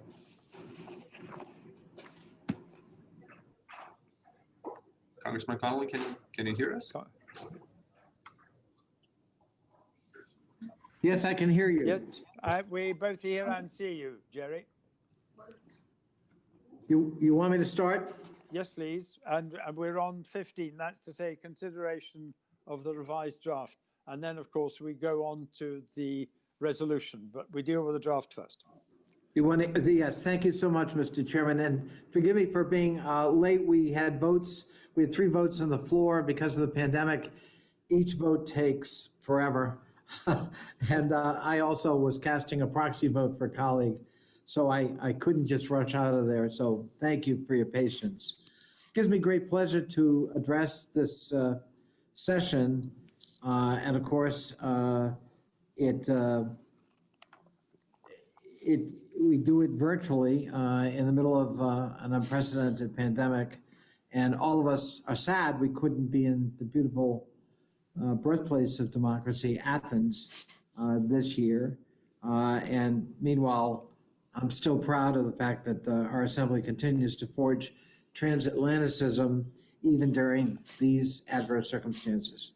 Congressman Connolly, can you hear us? Yes, I can hear you. Yes, we both hear and see you, Jerry. You want me to start? Yes, please. And we're on 15. That's to say, consideration of the revised draft. And then, of course, we go on to the resolution, but we deal with the draft first. Yes, thank you so much, Mr. Chairman, and forgive me for being late. We had 3 votes on the floor because of the pandemic. Each vote takes forever. And I also was casting a proxy vote for a colleague, so I couldn't just rush out of there. So thank you for your patience. It gives me great pleasure to address this session. And of course, we do it virtually in the middle of an unprecedented pandemic, and all of us are sad we couldn't be in the beautiful birthplace of democracy, Athens, this year. And meanwhile, I'm still proud of the fact that our assembly continues to forge transatlanticism even during these adverse circumstances.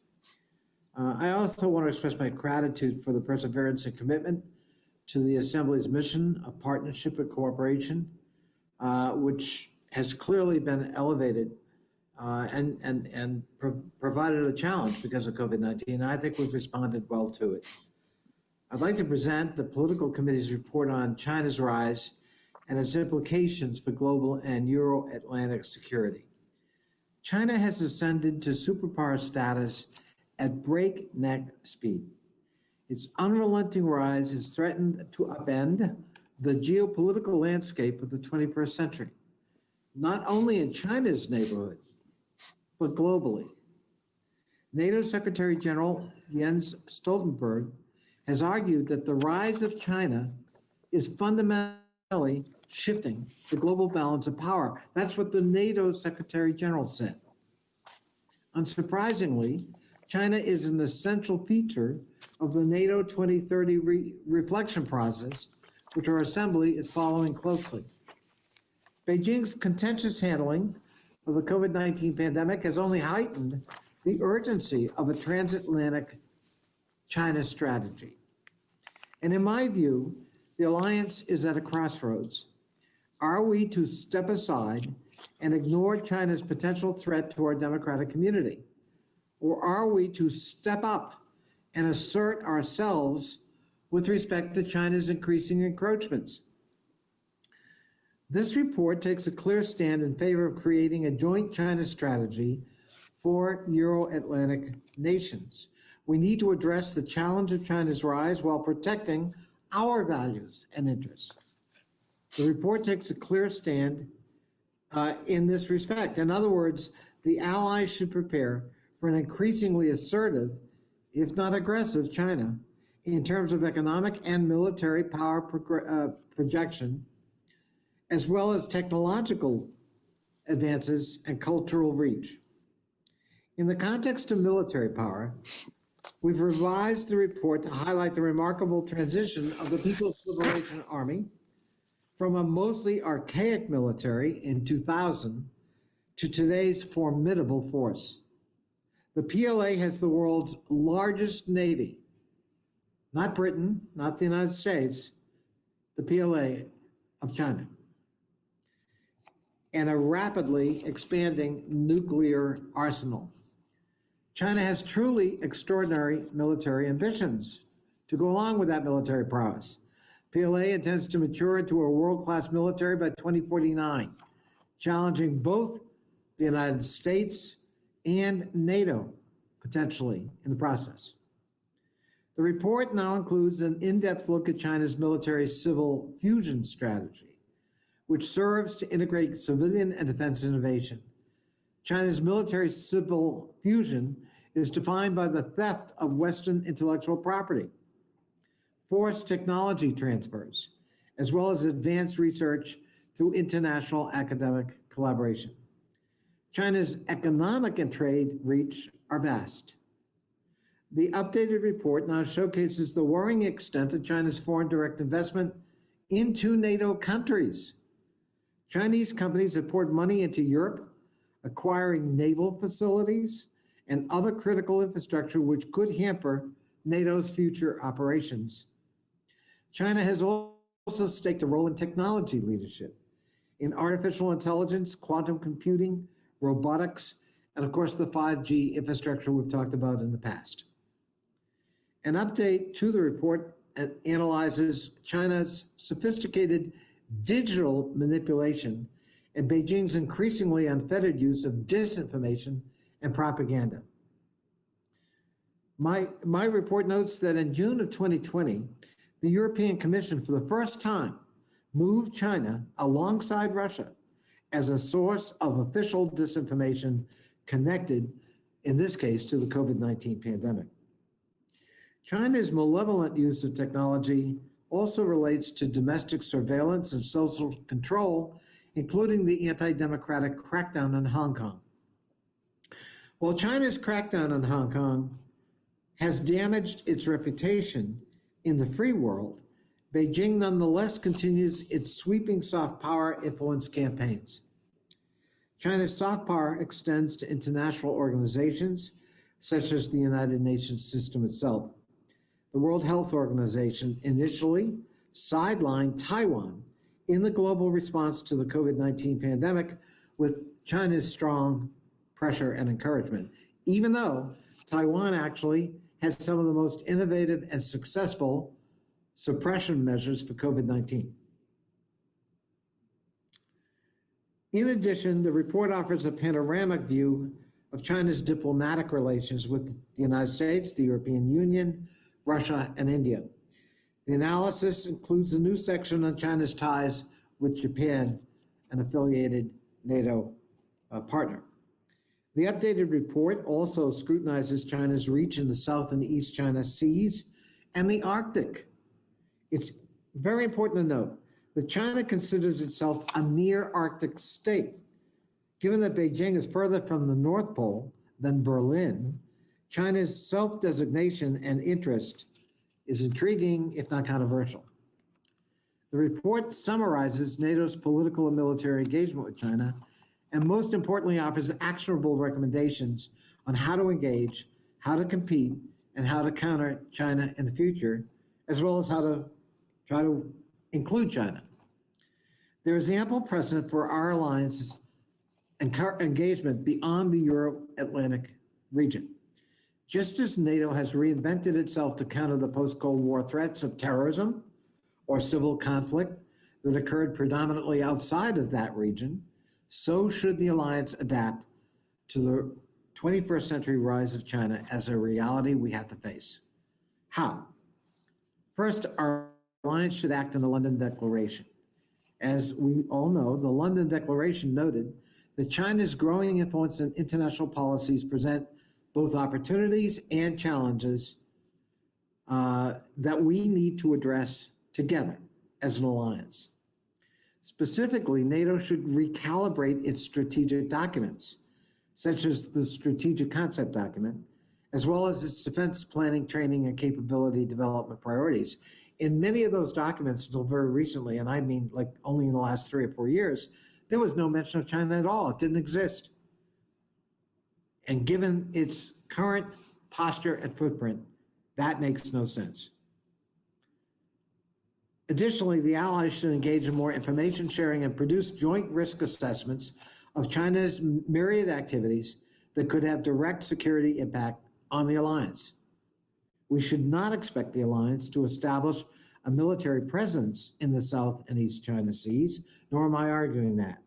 I also want to express my gratitude for the perseverance and commitment to the Assembly's mission of partnership and cooperation, which has clearly been elevated and provided a challenge because of COVID-19. And I think we've responded well to it. I'd like to present the Political Committee's report on China's rise and its implications for global and Euro-Atlantic security. China has ascended to superpower status at breakneck speed. Its unrelenting rise has threatened to upend the geopolitical landscape of the 21st century, not only in China's neighborhoods, but globally. NATO Secretary General Jens Stoltenberg has argued that the rise of China is fundamentally shifting the global balance of power. That's what the NATO Secretary General said. Unsurprisingly, China is an essential feature of the NATO 2030 reflection process, which our Assembly is following closely. Beijing's contentious handling of the COVID-19 pandemic has only heightened the urgency of a transatlantic China strategy. And in my view, the alliance is at a crossroads. Are we to step aside and ignore China's potential threat to our democratic community? Or are we to step up and assert ourselves with respect to China's increasing encroachments? This report takes a clear stand in favor of creating a joint China strategy for Euro-Atlantic nations. We need to address the challenge of China's rise while protecting our values and interests. The report takes a clear stand in this respect. In other words, the allies should prepare for an increasingly assertive, if not aggressive, China in terms of economic and military power projection, as well as technological advances and cultural reach. In the context of military power, we've revised the report to highlight the remarkable transition of the People's Liberation Army from a mostly archaic military in 2000 to today's formidable force. The PLA has the world's largest navy, not Britain, not the United States, the PLA of China, and a rapidly expanding nuclear arsenal. China has truly extraordinary military ambitions to go along with that military prowess. PLA intends to mature into a world-class military by 2049, challenging both the United States and NATO, potentially, in the process. The report now includes an in-depth look at China's military-civil fusion strategy, which serves to integrate civilian and defense innovation. China's military-civil fusion is defined by the theft of Western intellectual property, forced technology transfers, as well as advanced research through international academic collaboration. China's economic and trade reach are vast. The updated report now showcases the worrying extent of China's foreign direct investment into NATO countries. Chinese companies have poured money into Europe, acquiring naval facilities and other critical infrastructure which could hamper NATO's future operations. China has also staked a role in technology leadership, in artificial intelligence, quantum computing, robotics, and of course the 5G infrastructure we've talked about in the past. An update to the report analyzes China's sophisticated digital manipulation and Beijing's increasingly unfettered use of disinformation and propaganda. My report notes that in June of 2020, the European Commission, for the first time, moved China alongside Russia as a source of official disinformation connected, in this case, to the COVID-19 pandemic. China's malevolent use of technology also relates to domestic surveillance and social control, including the anti-democratic crackdown in Hong Kong. While China's crackdown in Hong Kong has damaged its reputation in the free world, Beijing nonetheless continues its sweeping soft power influence campaigns. China's soft power extends to international organizations such as the United Nations system itself. The World Health Organization initially sidelined Taiwan in the global response to the COVID-19 pandemic with China's strong pressure and encouragement, even though Taiwan actually has some of the most innovative and successful suppression measures for COVID-19. In addition, the report offers a panoramic view of China's diplomatic relations with the United States, the European Union, Russia, and India. The analysis includes a new section on China's ties with Japan, an affiliated NATO partner. The updated report also scrutinizes China's reach in the South and East China Seas and the Arctic. It's very important to note that China considers itself a near Arctic state. Given that Beijing is further from the North Pole than Berlin, China's self-designation and interest is intriguing, if not controversial. The report summarizes NATO's political and military engagement with China, and most importantly, offers actionable recommendations on how to engage, how to compete, and how to counter China in the future, as well as how to try to include China. There is ample precedent for our alliance's engagement beyond the Euro-Atlantic region. Just as NATO has reinvented itself to counter the post-Cold War threats of terrorism or civil conflict that occurred predominantly outside of that region, so should the alliance adapt to the 21st century rise of China as a reality we have to face. How? First, our alliance should act on the London Declaration. As we all know, the London Declaration noted that China's growing influence in international policies present both opportunities and challenges that we need to address together as an alliance. Specifically, NATO should recalibrate its strategic documents, such as the Strategic Concept Document, as well as its defense planning, training, and capability development priorities. In many of those documents until very recently, and I mean like only in the last 3 or 4 years, there was no mention of China at all. It didn't exist. And given its current posture and footprint, that makes no sense. Additionally, the allies should engage in more information sharing and produce joint risk assessments of China's myriad activities that could have direct security impact on the alliance. We should not expect the alliance to establish a military presence in the South and East China Seas, nor am I arguing that.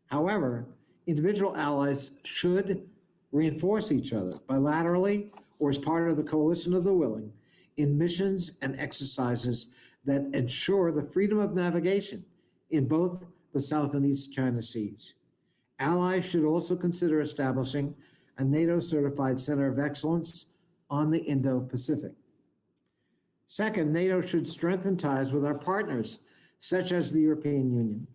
However, individual allies should reinforce each other bilaterally or as part of the coalition of the willing in missions and exercises that ensure the freedom of navigation in both the South and East China Seas. Allies should also consider establishing a NATO-certified Center of Excellence on the Indo-Pacific. Second, NATO should strengthen ties with our partners, such as the European Union.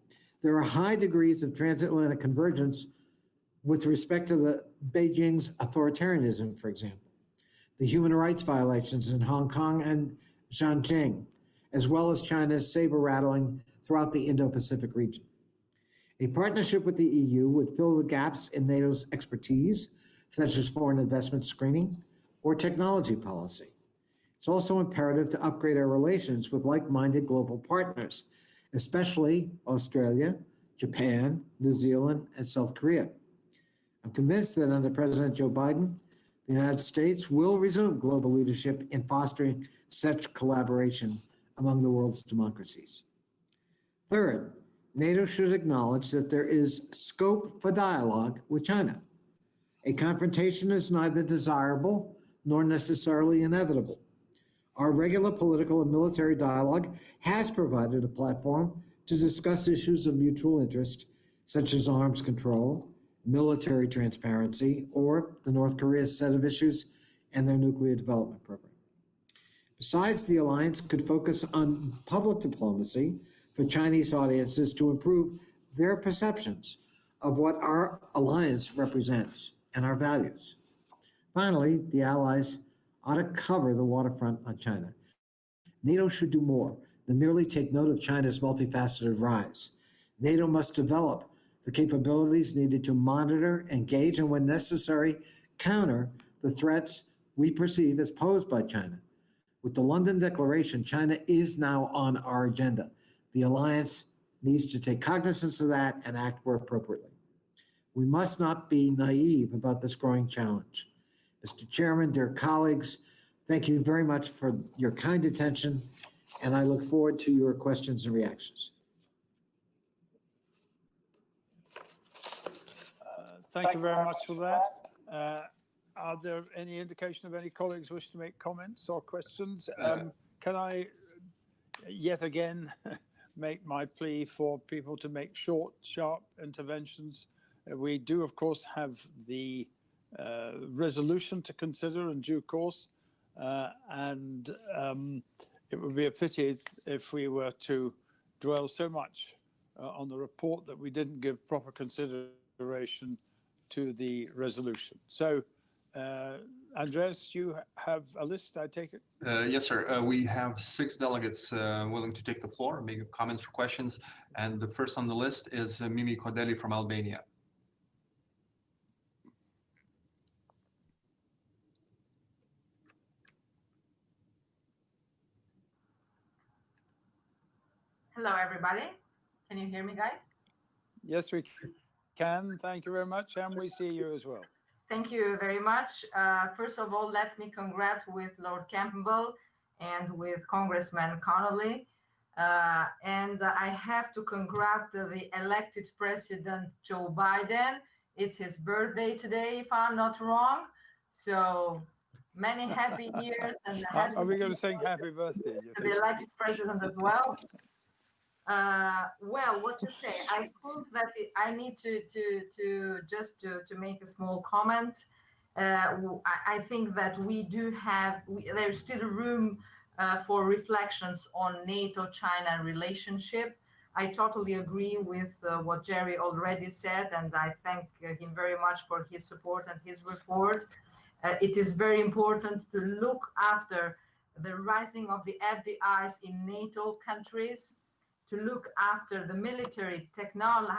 There are high degrees of transatlantic convergence with respect to Beijing's authoritarianism, for example, the human rights violations in Hong Kong and Xinjiang, as well as China's saber-rattling throughout the Indo-Pacific region. A partnership with the EU would fill the gaps in NATO's expertise, such as foreign investment screening or technology policy. It's also imperative to upgrade our relations with like-minded global partners, especially Australia, Japan, New Zealand, and South Korea. I'm convinced that under President Joe Biden, the United States will resume global leadership in fostering such collaboration among the world's democracies. Third, NATO should acknowledge that there is scope for dialogue with China. A confrontation is neither desirable nor necessarily inevitable. Our regular political and military dialogue has provided a platform to discuss issues of mutual interest, such as arms control, military transparency, or the North Korea's set of issues and their nuclear development program. Besides, the alliance could focus on public diplomacy for Chinese audiences to improve their perceptions of what our alliance represents and our values. Finally, the allies ought to cover the waterfront on China. NATO should do more than merely take note of China's multifaceted rise. NATO must develop the capabilities needed to monitor, engage, and when necessary, counter the threats we perceive as posed by China. With the London Declaration, China is now on our agenda. The alliance needs to take cognizance of that and act more appropriately. We must not be naive about this growing challenge. Mr. Chairman, dear colleagues, thank you very much for your kind attention, and I look forward to your questions and reactions. Thank you very much for that. Are there any indication of any colleagues wish to make comments or questions? Can I yet again make my plea for people to make short, sharp interventions? We do, of course, have the resolution to consider in due course, and it would be a pity if we were to dwell so much on the report that we didn't give proper consideration to the resolution. So, Andreas, you have a list, I take it? Yes, sir. We have 6 delegates willing to take the floor, make comments or questions. And the first on the list is Mimi Kodeli from Albania. Hello, everybody. Can you hear me, guys? Yes, we can. Thank you very much. And we see you as well. Thank you very much. First of all, let me congratulate with Lord Campbell and with Congressman Connolly. And I have to congratulate the elected President Joe Biden. It's his birthday today, if I'm not wrong. So many happy years. And are we going to sing happy birthday? To the elected president as well. Well, what to say? I think that I need to make a small comment. I think that we do have, there's still room for reflections on NATO-China relationship. I totally agree with what Jerry already said, and I thank him very much for his support and his report. It is very important to look after the rising of the FDIs in NATO countries, to look after the military, technology,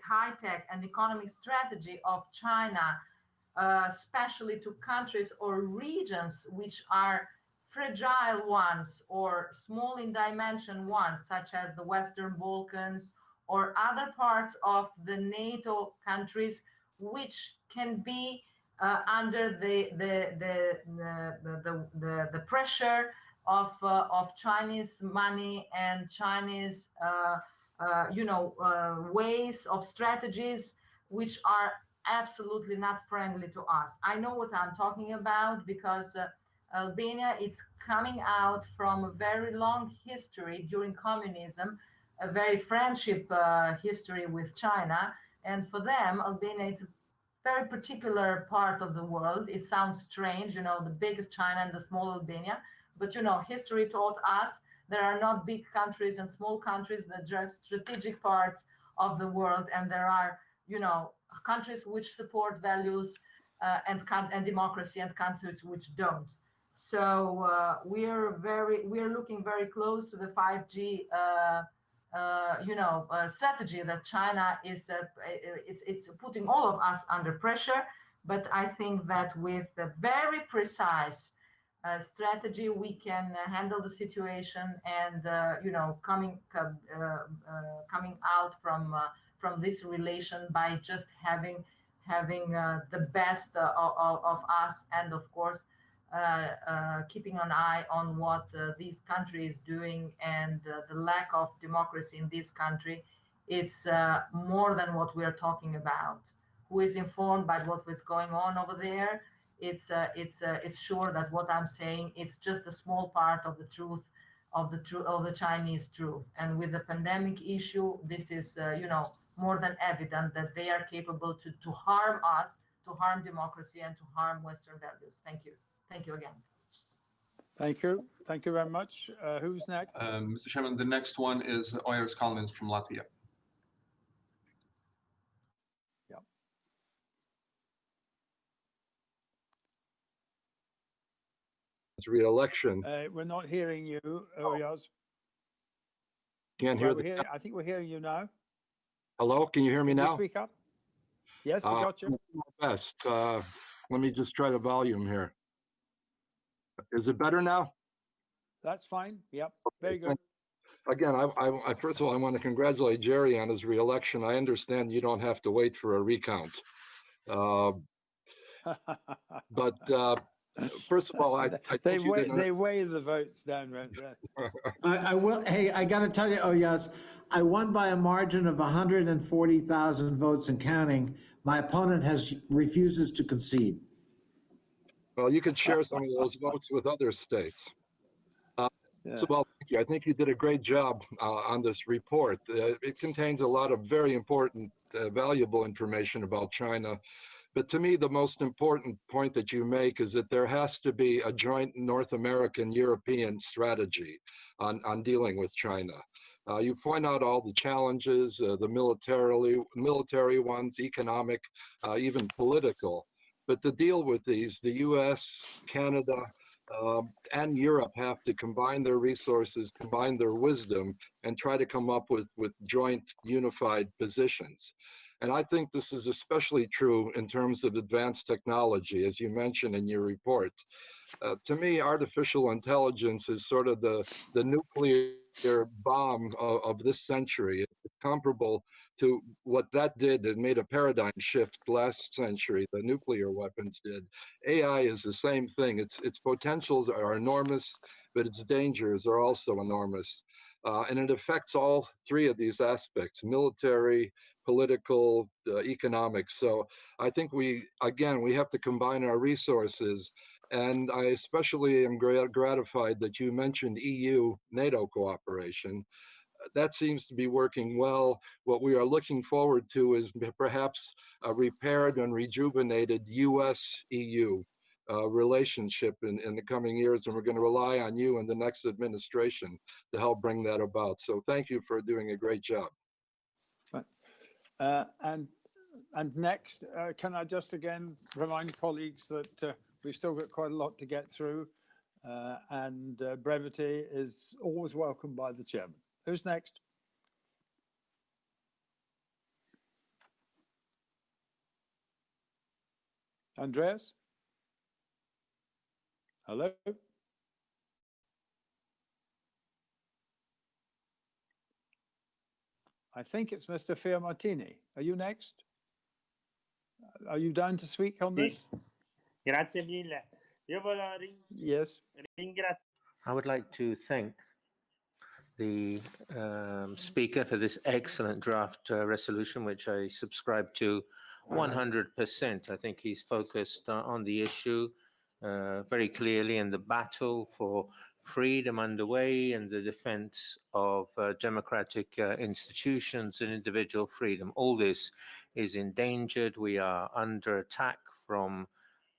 high-tech and economic strategy of China, especially to countries or regions which are fragile ones or small in dimension ones, such as the Western Balkans or other parts of the NATO countries, which can be under the pressure of Chinese money and Chinese ways of strategies which are absolutely not friendly to us. I know what I'm talking about because Albania is coming out from a very long history during communism, a very friendship history with China, and for them Albania is a very particular part of the world. It sounds strange, the big China and the small Albania. But, history taught us there are not big countries and small countries, they're just strategic parts of the world. And there are, countries which support values and democracy and countries which don't. So we're looking very close to the 5G, strategy that China is it's putting all of us under pressure. But I think that with a very precise strategy, we can handle the situation and coming out from this relation by just having the best of us, and of course keeping an eye on what this country is doing and the lack of democracy in this country. It's more than what we are talking about. Who is informed by what is going on over there? It's sure that what I'm saying, it's just a small part of the truth, of the Chinese truth. And with the pandemic issue, this is more than evident that they are capable to harm us, to harm democracy, and to harm Western values. Thank you. Thank you again. Thank you. Thank you very much. Who's next? Mr. Chairman, the next one is Oiris Kalmins from Latvia. Yeah. Re-election. We're not hearing you, Oiris. Can't hear the. I think we're hearing you now. Hello, can you hear me Can you now? speak up? Yes, we got you. Best. Let me just try the volume here. Is it better now? That's fine. Yep. Very good. Again, I first of all, I want to congratulate Jerry on his re-election. I understand you don't have to wait for a recount. But first of all, I they weigh the votes down right there. I will. Hey, I got to tell you, Oiris, I won by a margin of 140,000 votes and counting. My opponent refuses to concede. Well, you could share some of those votes with other states. So, well, thank you. I think you did a great job on this report. It contains a lot of very important, valuable information about China. But to me, the most important point that you make is that there has to be a joint North American-European strategy on dealing with China. You point out all the challenges, the military ones, economic, even political. But to deal with these, the US, Canada, and Europe have to combine their resources, combine their wisdom, and try to come up with joint unified positions. And I think this is especially true in terms of advanced technology, as you mentioned in your report. To me, artificial intelligence is sort of the nuclear bomb of this century. It's comparable to what that did. It made a paradigm shift last century, the nuclear weapons did. AI is the same thing. Its potentials are enormous, but its dangers are also enormous. And it affects all three of these aspects: military, political, economic. So I think we have to combine our resources. And I especially am gratified that you mentioned EU-NATO cooperation. That seems to be working well. What we are looking forward to is perhaps a repaired and rejuvenated US-EU relationship in the coming years, and we're going to rely on you and the next administration to help bring that about. So thank you for doing a great job. And next, can I just again remind colleagues that we've still got quite a lot to get through, and brevity is always welcomed by the chairman. Who's next? Andreas? Hello? I think it's Mr. Fiormartini. Are you next? Are you down to speak on this? Grazie mille. Io volevo Yes. I would like to thank the speaker for this excellent draft resolution, which I subscribe to 100%. I think he's focused on the issue very clearly, and the battle for freedom underway and the defense of democratic institutions and individual freedom. All this is endangered. We are under attack from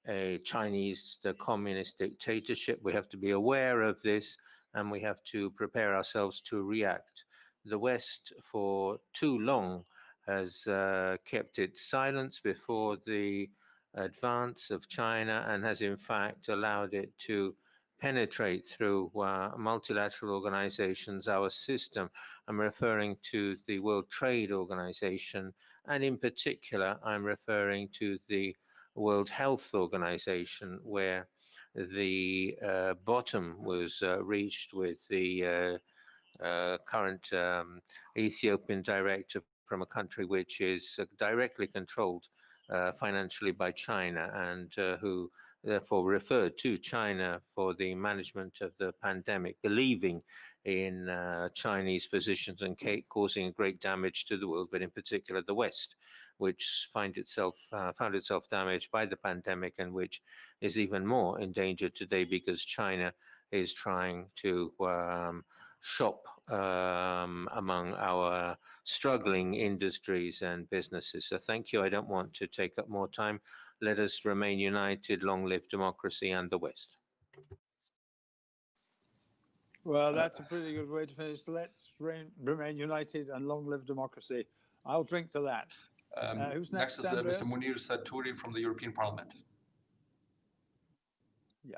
a Chinese communist dictatorship. We have to be aware of this, and we have to prepare ourselves to react. The West, for too long, has kept its silence before the advance of China and has in fact allowed it to penetrate through multilateral organizations, our system. I'm referring to the World Trade Organization, and in particular, I'm referring to the World Health Organization, where the bottom was reached with the current Ethiopian director from a country which is directly controlled financially by China, and who therefore referred to China for the management of the pandemic, believing in Chinese positions and causing great damage to the world, but in particular the West, which found itself damaged by the pandemic and which is even more endangered today because China is trying to shop among our struggling industries and businesses. So thank you. I don't want to take up more time. Let us remain united. Long live democracy and the West. Well, that's a pretty good way to finish. Let's remain united and long live democracy. I'll drink to that. Who's next? Next is Mr. Munir Saturi from the European Parliament. Yeah.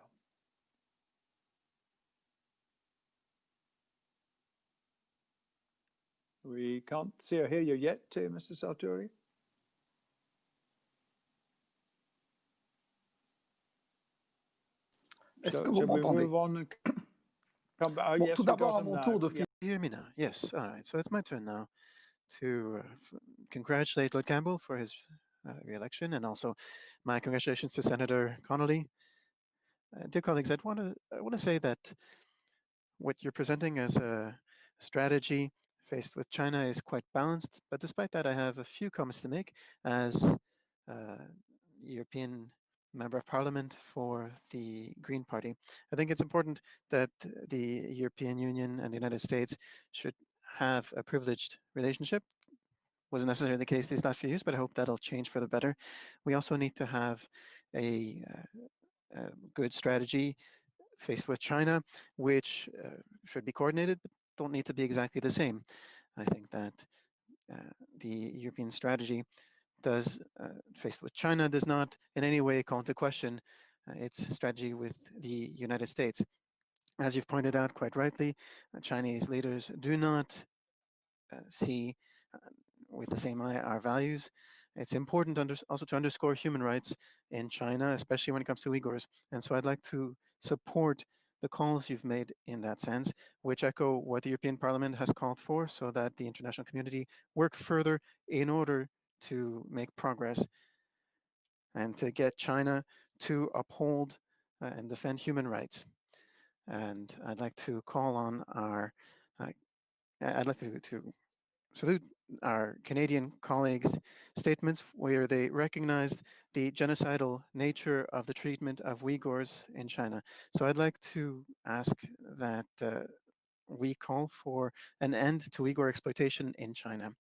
We can't see or hear you yet, Mr. Saturi. Est-ce que vous m'entendez? Bon, tout d'abord, à mon tour de You hear me now? Yes. All right. So it's my turn now to congratulate Lord Campbell for his re-election, and also my congratulations to Senator Connolly. Dear colleagues, I want to say that what you're presenting as a strategy faced with China is quite balanced. But despite that, I have a few comments to make as European Member of Parliament for the Green Party. I think it's important that the European Union and the United States should have a privileged relationship. Wasn't necessarily the case these last few years, but I hope that'll change for the better. We also need to have a good strategy faced with China, which should be coordinated, but don't need to be exactly the same. I think that the European strategy faced with China does not in any way call into question its strategy with the United States. As you've pointed out quite rightly, Chinese leaders do not see with the same eye our values. It's important also to underscore human rights in China, especially when it comes to Uyghurs. And so I'd like to support the calls you've made in that sense, which echo what the European Parliament has called for, so that the international community work further in order to make progress and to get China to uphold and defend human rights. And I'd like to call on I'd like to salute our Canadian colleagues' statements where they recognized the genocidal nature of the treatment of Uyghurs in China. So I'd like to ask that we call for an end to Uyghur exploitation in China.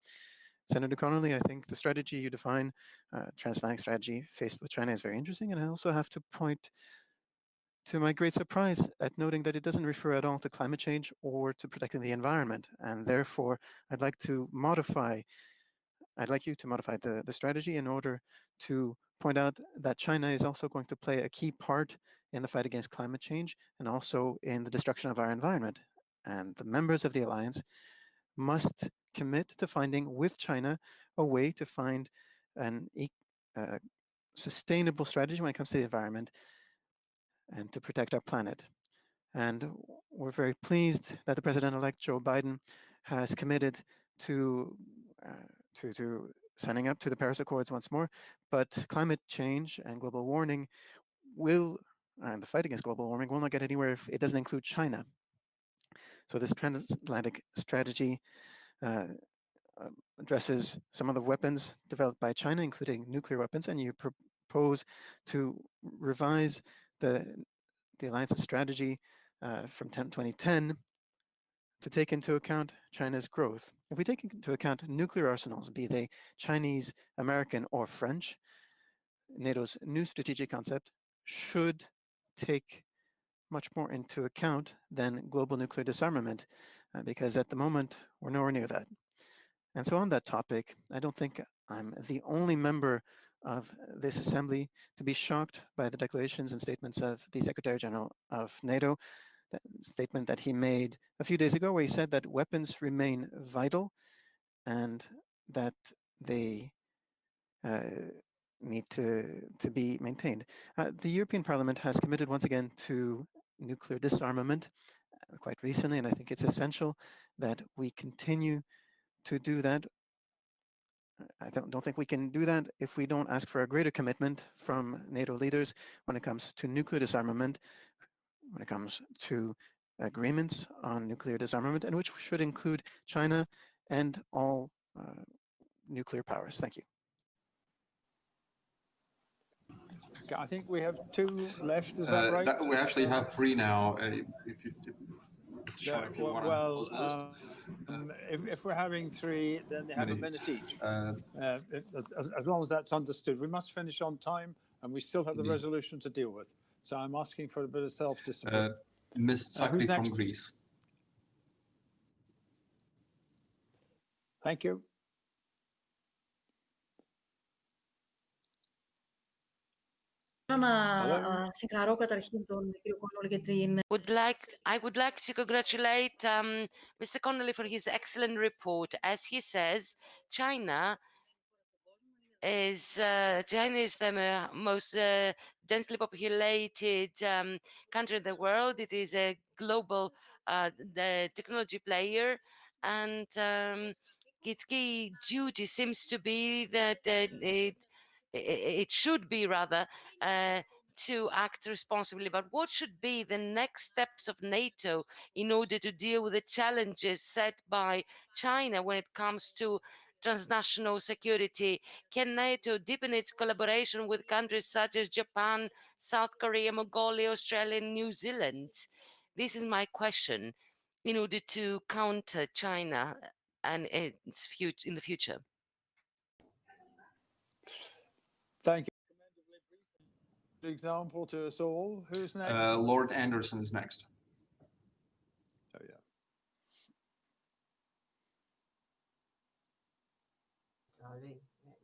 Senator Connolly, I think the strategy you define, transatlantic strategy faced with China, is very interesting. And I also have to point to my great surprise at noting that it doesn't refer at all to climate change or to protecting the environment. And therefore, I'd like you to modify the strategy in order to point out that China is also going to play a key part in the fight against climate change and also in the destruction of our environment. And the members of the alliance must commit to finding with China a way to find an sustainable strategy when it comes to the environment and to protect our planet. And we're very pleased that the President-elect Joe Biden has committed to signing up to the Paris Accords once more. But climate change and global warming and the fight against global warming will not get anywhere if it doesn't include China. So this transatlantic strategy addresses some of the weapons developed by China, including nuclear weapons, and you propose to revise the alliance's strategy from 2010 to take into account China's growth. If we take into account nuclear arsenals, be they Chinese, American, or French, NATO's new strategic concept should take much more into account than global nuclear disarmament, because at the moment, we're nowhere near that. And so on that topic, I don't think I'm the only member of this assembly to be shocked by the declarations and statements of the Secretary General of NATO, that statement that he made a few days ago, where he said that weapons remain vital and that they need to be maintained. The European Parliament has committed once again to nuclear disarmament quite recently, and I think it's essential that we continue to do that I don't think we can do that if we don't ask for a greater commitment from NATO leaders when it comes to nuclear disarmament, when it comes to agreements on nuclear disarmament, and which should include China and all nuclear powers. Thank you. Okay, I think we have 2 left. Is that right? We actually have 3 now. If you want to well, close the list. if we're having 3, then they have a minute each. As long as that's understood, we must finish on time, and we still have the resolution to deal with. So I'm asking for a bit of self-discipline. Ms. Sakri from Greece. Thank you. συγχαρώ καταρχήν τον κύριο Κόνολη για την... I would like to congratulate Mr. Connolly for his excellent report. As he says, China is the most densely populated country in the world. It is a global technology player, and its key duty seems to be that it should be rather to act responsibly. But what should be the next steps of NATO in order to deal with the challenges set by China when it comes to transnational security? Can NATO deepen its collaboration with countries such as Japan, South Korea, Mongolia, Australia, and New Zealand? This is my question in order to counter China and its future in the future. Thank you. Example to us all. Who's next? Lord Anderson is next. Oh yeah.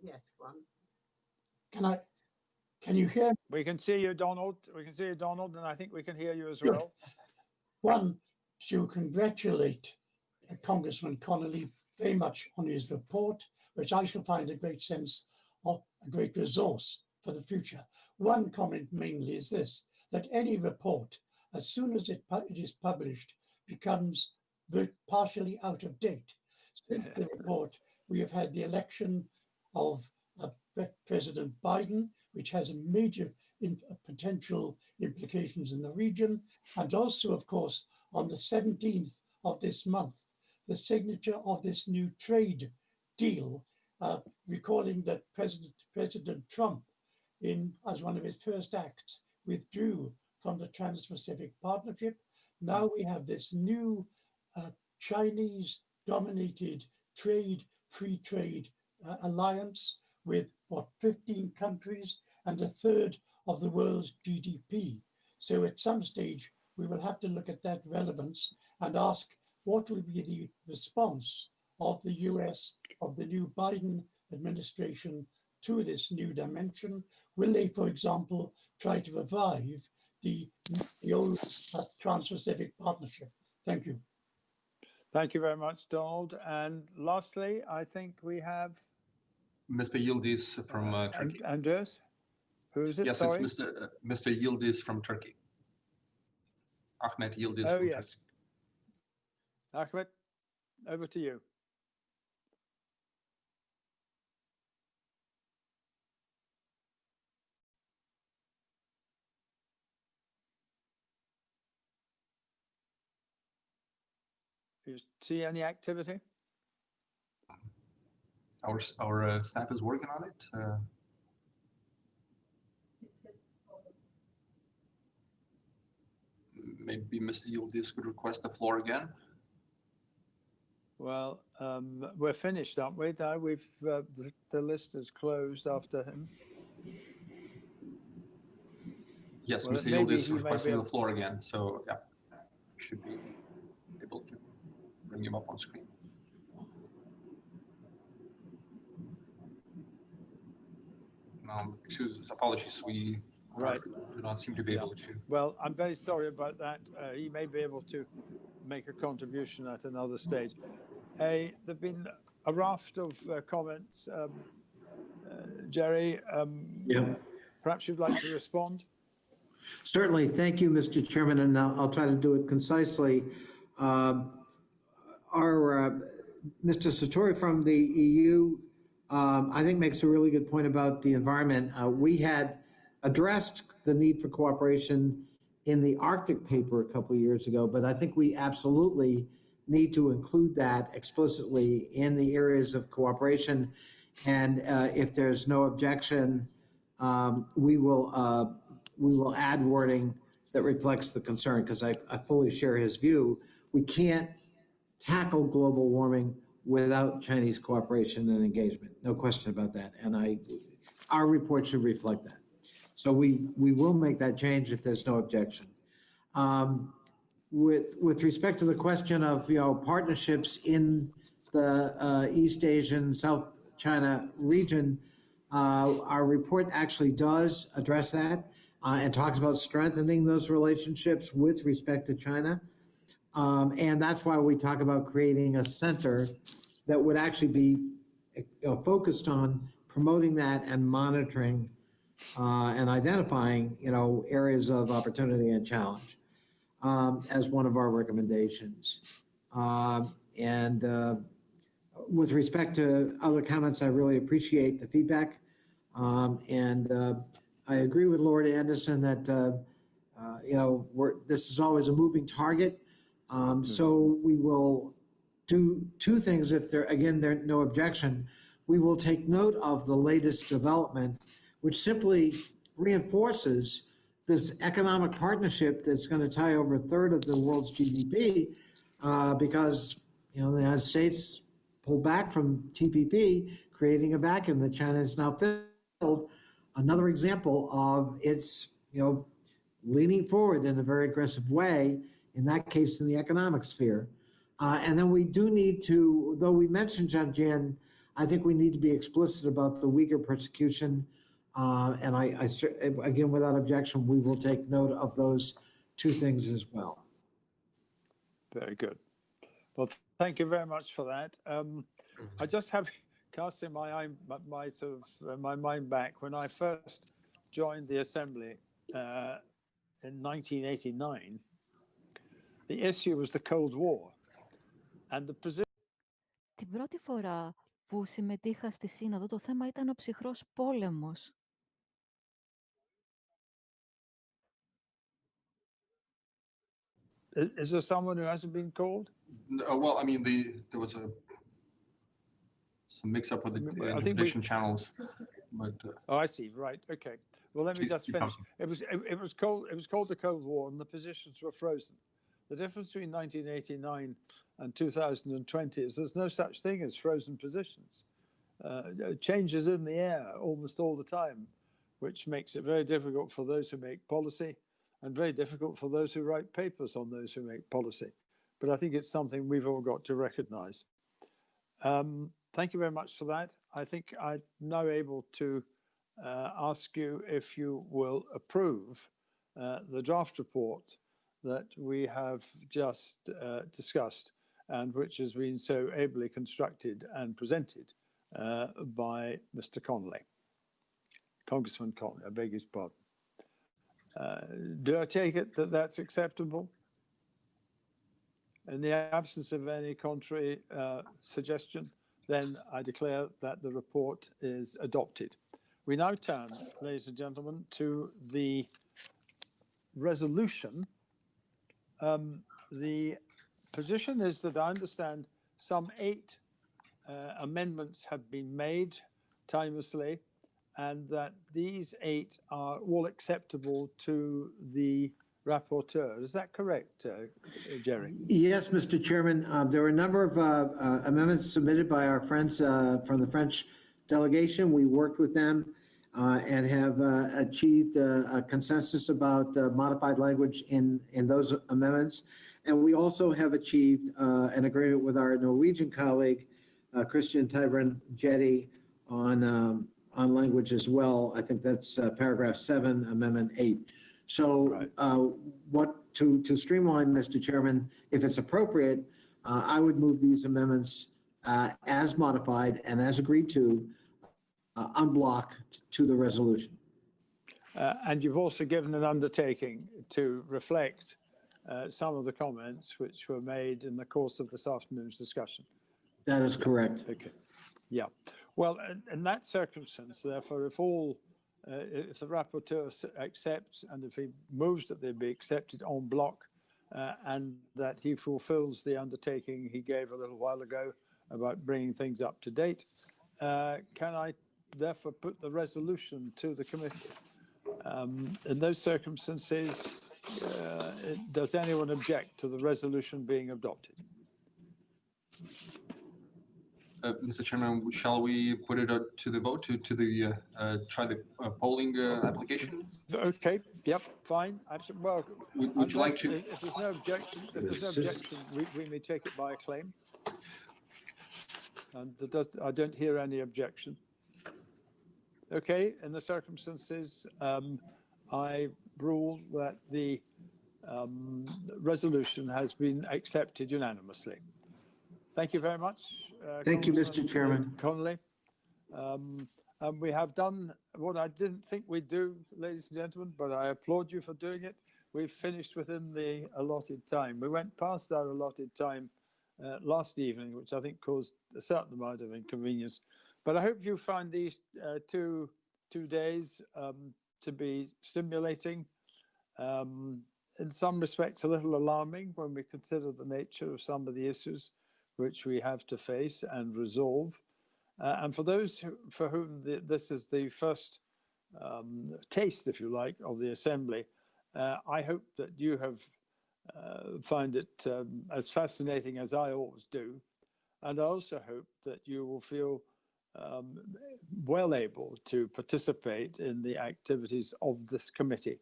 Yes, one. Can you hear me? We can see you, Donald. We can see you, Donald, and I think we can hear you as well. One, to congratulate Congressman Connolly very much on his report, which I shall find a great sense of a great resource for the future. One comment mainly is this, that any report, as soon as it is published, becomes partially out of date. Since the report, we have had the election of President Biden, which has a major potential implications in the region, and also, of course, on the 17th of this month, the signature of this new trade deal, recalling that President Trump, as one of his first acts, withdrew from the Trans-Pacific Partnership. Now we have this new Chinese-dominated free trade alliance with 15 countries and a third of the world's GDP. So at some stage, we will have to look at that relevance and ask what will be the response of the US, of the new Biden administration to this new dimension. Will they, for example, try to revive the old Trans-Pacific Partnership? Thank you. Thank you very much, Donald. And lastly, I think we have Mr. Yildiz from Turkey. Andreas? Who is it? Yes, sorry? it's Mr. Yildiz from Turkey. Ahmet Yildiz from yes. Turkey. Ahmet, over to you. Do you see any activity? Our staff is working on it. Maybe Mr. Yildiz could request the floor again. Well, we're finished, aren't we? Now we've the list is closed after him. Yes, Mr. Yildiz is requesting the floor again. So yeah, should be able to bring him up on screen. Apologies, we do not seem to be able to. Well, I'm very sorry about that. He may be able to make a contribution at another stage. There've been a raft of comments. Jerry, perhaps you'd like to respond? Certainly. Thank you, Mr. Chairman, and I'll try to do it concisely. Mr. Satori from the EU I think makes a really good point about the environment. We had addressed the need for cooperation in the Arctic paper a couple of years ago, but I think we absolutely need to include that explicitly in the areas of cooperation. And if there's no objection, we will add wording that reflects the concern, because I fully share his view. We can't tackle global warming without Chinese cooperation and engagement. No question about that. And our report should reflect that. So we will make that change if there's no objection. With respect to the question of partnerships in the East Asian, South China region, our report actually does address that and talks about strengthening those relationships with respect to China. And that's why we talk about creating a center that would actually be focused on promoting that and monitoring and identifying areas of opportunity and challenge as one of our recommendations. With respect to other comments, I really appreciate the feedback. I agree with Lord Anderson that this is always a moving target. So we will do two things if there's no objection. We will take note of the latest development, which simply reinforces this economic partnership that's going to tie over a third of the world's GDP, because the United States pulled back from TPP, creating a vacuum that China has now filled. Another example of its leaning forward in a very aggressive way, in that case in the economic sphere. And then we do need to, though we mentioned Xinjiang, I think we need to be explicit about the Uyghur persecution. And I again, without objection, we will take note of those two things as well. Very good. Well, thank you very much for that. I just have casting my mind back when I first joined the Assembly in 1989. The issue was the Cold War, and the position. Την πρώτη φορά που συμμετείχα στη Σύνοδο, το θέμα ήταν ο ψυχρός πόλεμος. Is there someone who hasn't been called? No, well, I mean, there was some mix-up with the interdiction channels, but. Oh, I see. Right. Okay. Well, let me just finish. It was called the Cold War, and the positions were frozen. The difference between 1989 and 2020 is there's no such thing as frozen positions. Changes in the air almost all the time, which makes it very difficult for those who make policy and very difficult for those who write papers on those who make policy. But I think it's something we've all got to recognize. Thank you very much for that. I think I'm now able to ask you if you will approve the draft report that we have just discussed and which has been so ably constructed and presented by Mr. Connolly, Congressman Connolly, I beg his pardon. Do I take it that that's acceptable? In the absence of any contrary suggestion, then I declare that the report is adopted. We now turn, ladies and gentlemen, to the resolution. The position is that I understand some 8 amendments have been made timelessly, and that these 8 are all acceptable to the rapporteur. Is that correct, Jerry? Yes, Mr. Chairman. There were a number of amendments submitted by our friends from the French delegation. We worked with them and have achieved a consensus about modified language in those amendments. And we also have achieved an agreement with our Norwegian colleague, Christian Tybring-Gjedde, on language as well. I think that's paragraph 7, amendment 8. So to streamline, Mr. Chairman, if it's appropriate, I would move these amendments as modified and as agreed to unblock to the resolution. And you've also given an undertaking to reflect some of the comments which were made in the course of this afternoon's discussion. That is correct. Okay. Yeah. Well, in that circumstance, therefore, if the rapporteur accepts and if he moves that they be accepted en bloc and that he fulfills the undertaking he gave a little while ago about bringing things up to date, can I therefore put the resolution to the committee? In those circumstances, does anyone object to the resolution being adopted? Mr. Chairman, shall we put it to the vote to try the polling application? Okay. Yep. Fine. Well, would you like to? If there's no objection, we may take it by acclaim. And I don't hear any objection. Okay. In the circumstances, I rule that the resolution has been accepted unanimously. Thank you very much. Thank you, Mr. Chairman. Connolly. And we have done what I didn't think we'd do, ladies and gentlemen, but I applaud you for doing it. We've finished within the allotted time. We went past our allotted time last evening, which I think caused a certain amount of inconvenience. But I hope you find these two days to be stimulating. In some respects, a little alarming when we consider the nature of some of the issues which we have to face and resolve. And for those for whom this is the first taste, if you like, of the Assembly, I hope that you have found it as fascinating as I always do. And I also hope that you will feel well able to participate in the activities of this committee.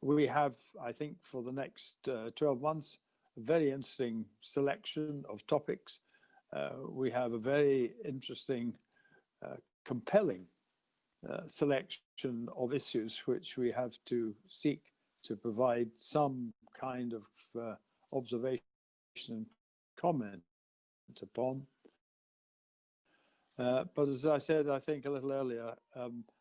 We have, I think, for the next 12 months, a very interesting selection of topics. We have a very interesting, compelling selection of issues which we have to seek to provide some kind of observation and comment upon. But as I said, I think a little earlier,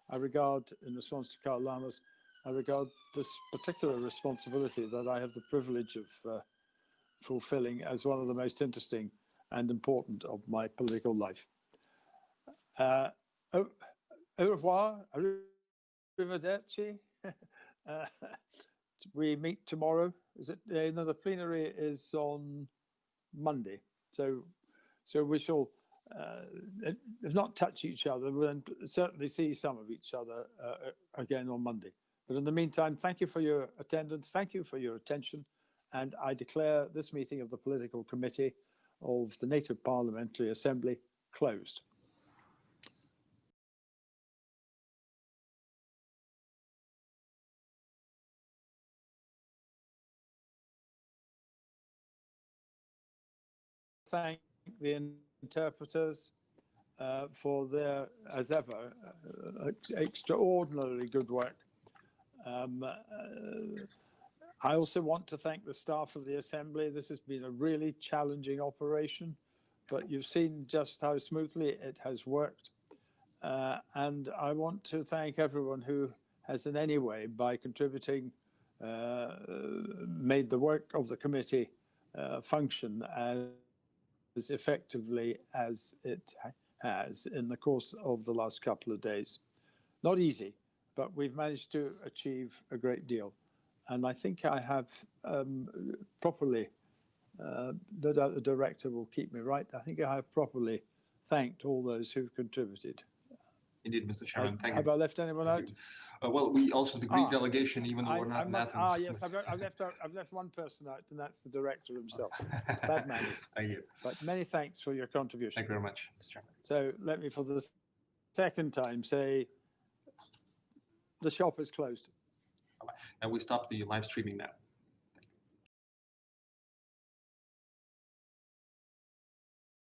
I regard, in response to Karl Lammers, I regard this particular responsibility that I have the privilege of fulfilling as one of the most interesting and important of my political life. Au revoir, arrivederci. We meet tomorrow. Is it? No, the plenary is on Monday, so we shall, if not touch each other, we'll certainly see some of each other again on Monday. But in the meantime, thank you for your attendance. Thank you for your attention. And I declare this meeting of the Political Committee of the NATO Parliamentary Assembly closed. Thank the interpreters for their, as ever, extraordinarily good work. I also want to thank the staff of the Assembly. This has been a really challenging operation, but you've seen just how smoothly it has worked. And I want to thank everyone who has in any way, by contributing, made the work of the committee function as effectively as it has in the course of the last couple of days. Not easy, but we've managed to achieve a great deal. And I think I have properly, no doubt the director will keep me right, I think I have properly thanked all those who've contributed. Indeed, Mr. Chairman, thank you. Have I left anyone out? Well, we also, the Greek delegation, even though we're not in Athens. Yes, I've left one person out, and that's the director himself. Bad manners. Thank you. But many thanks for your contribution. Thank you very much, Mr. Chairman. So let me, for the second time, say the shop is closed. And we stop the live streaming now.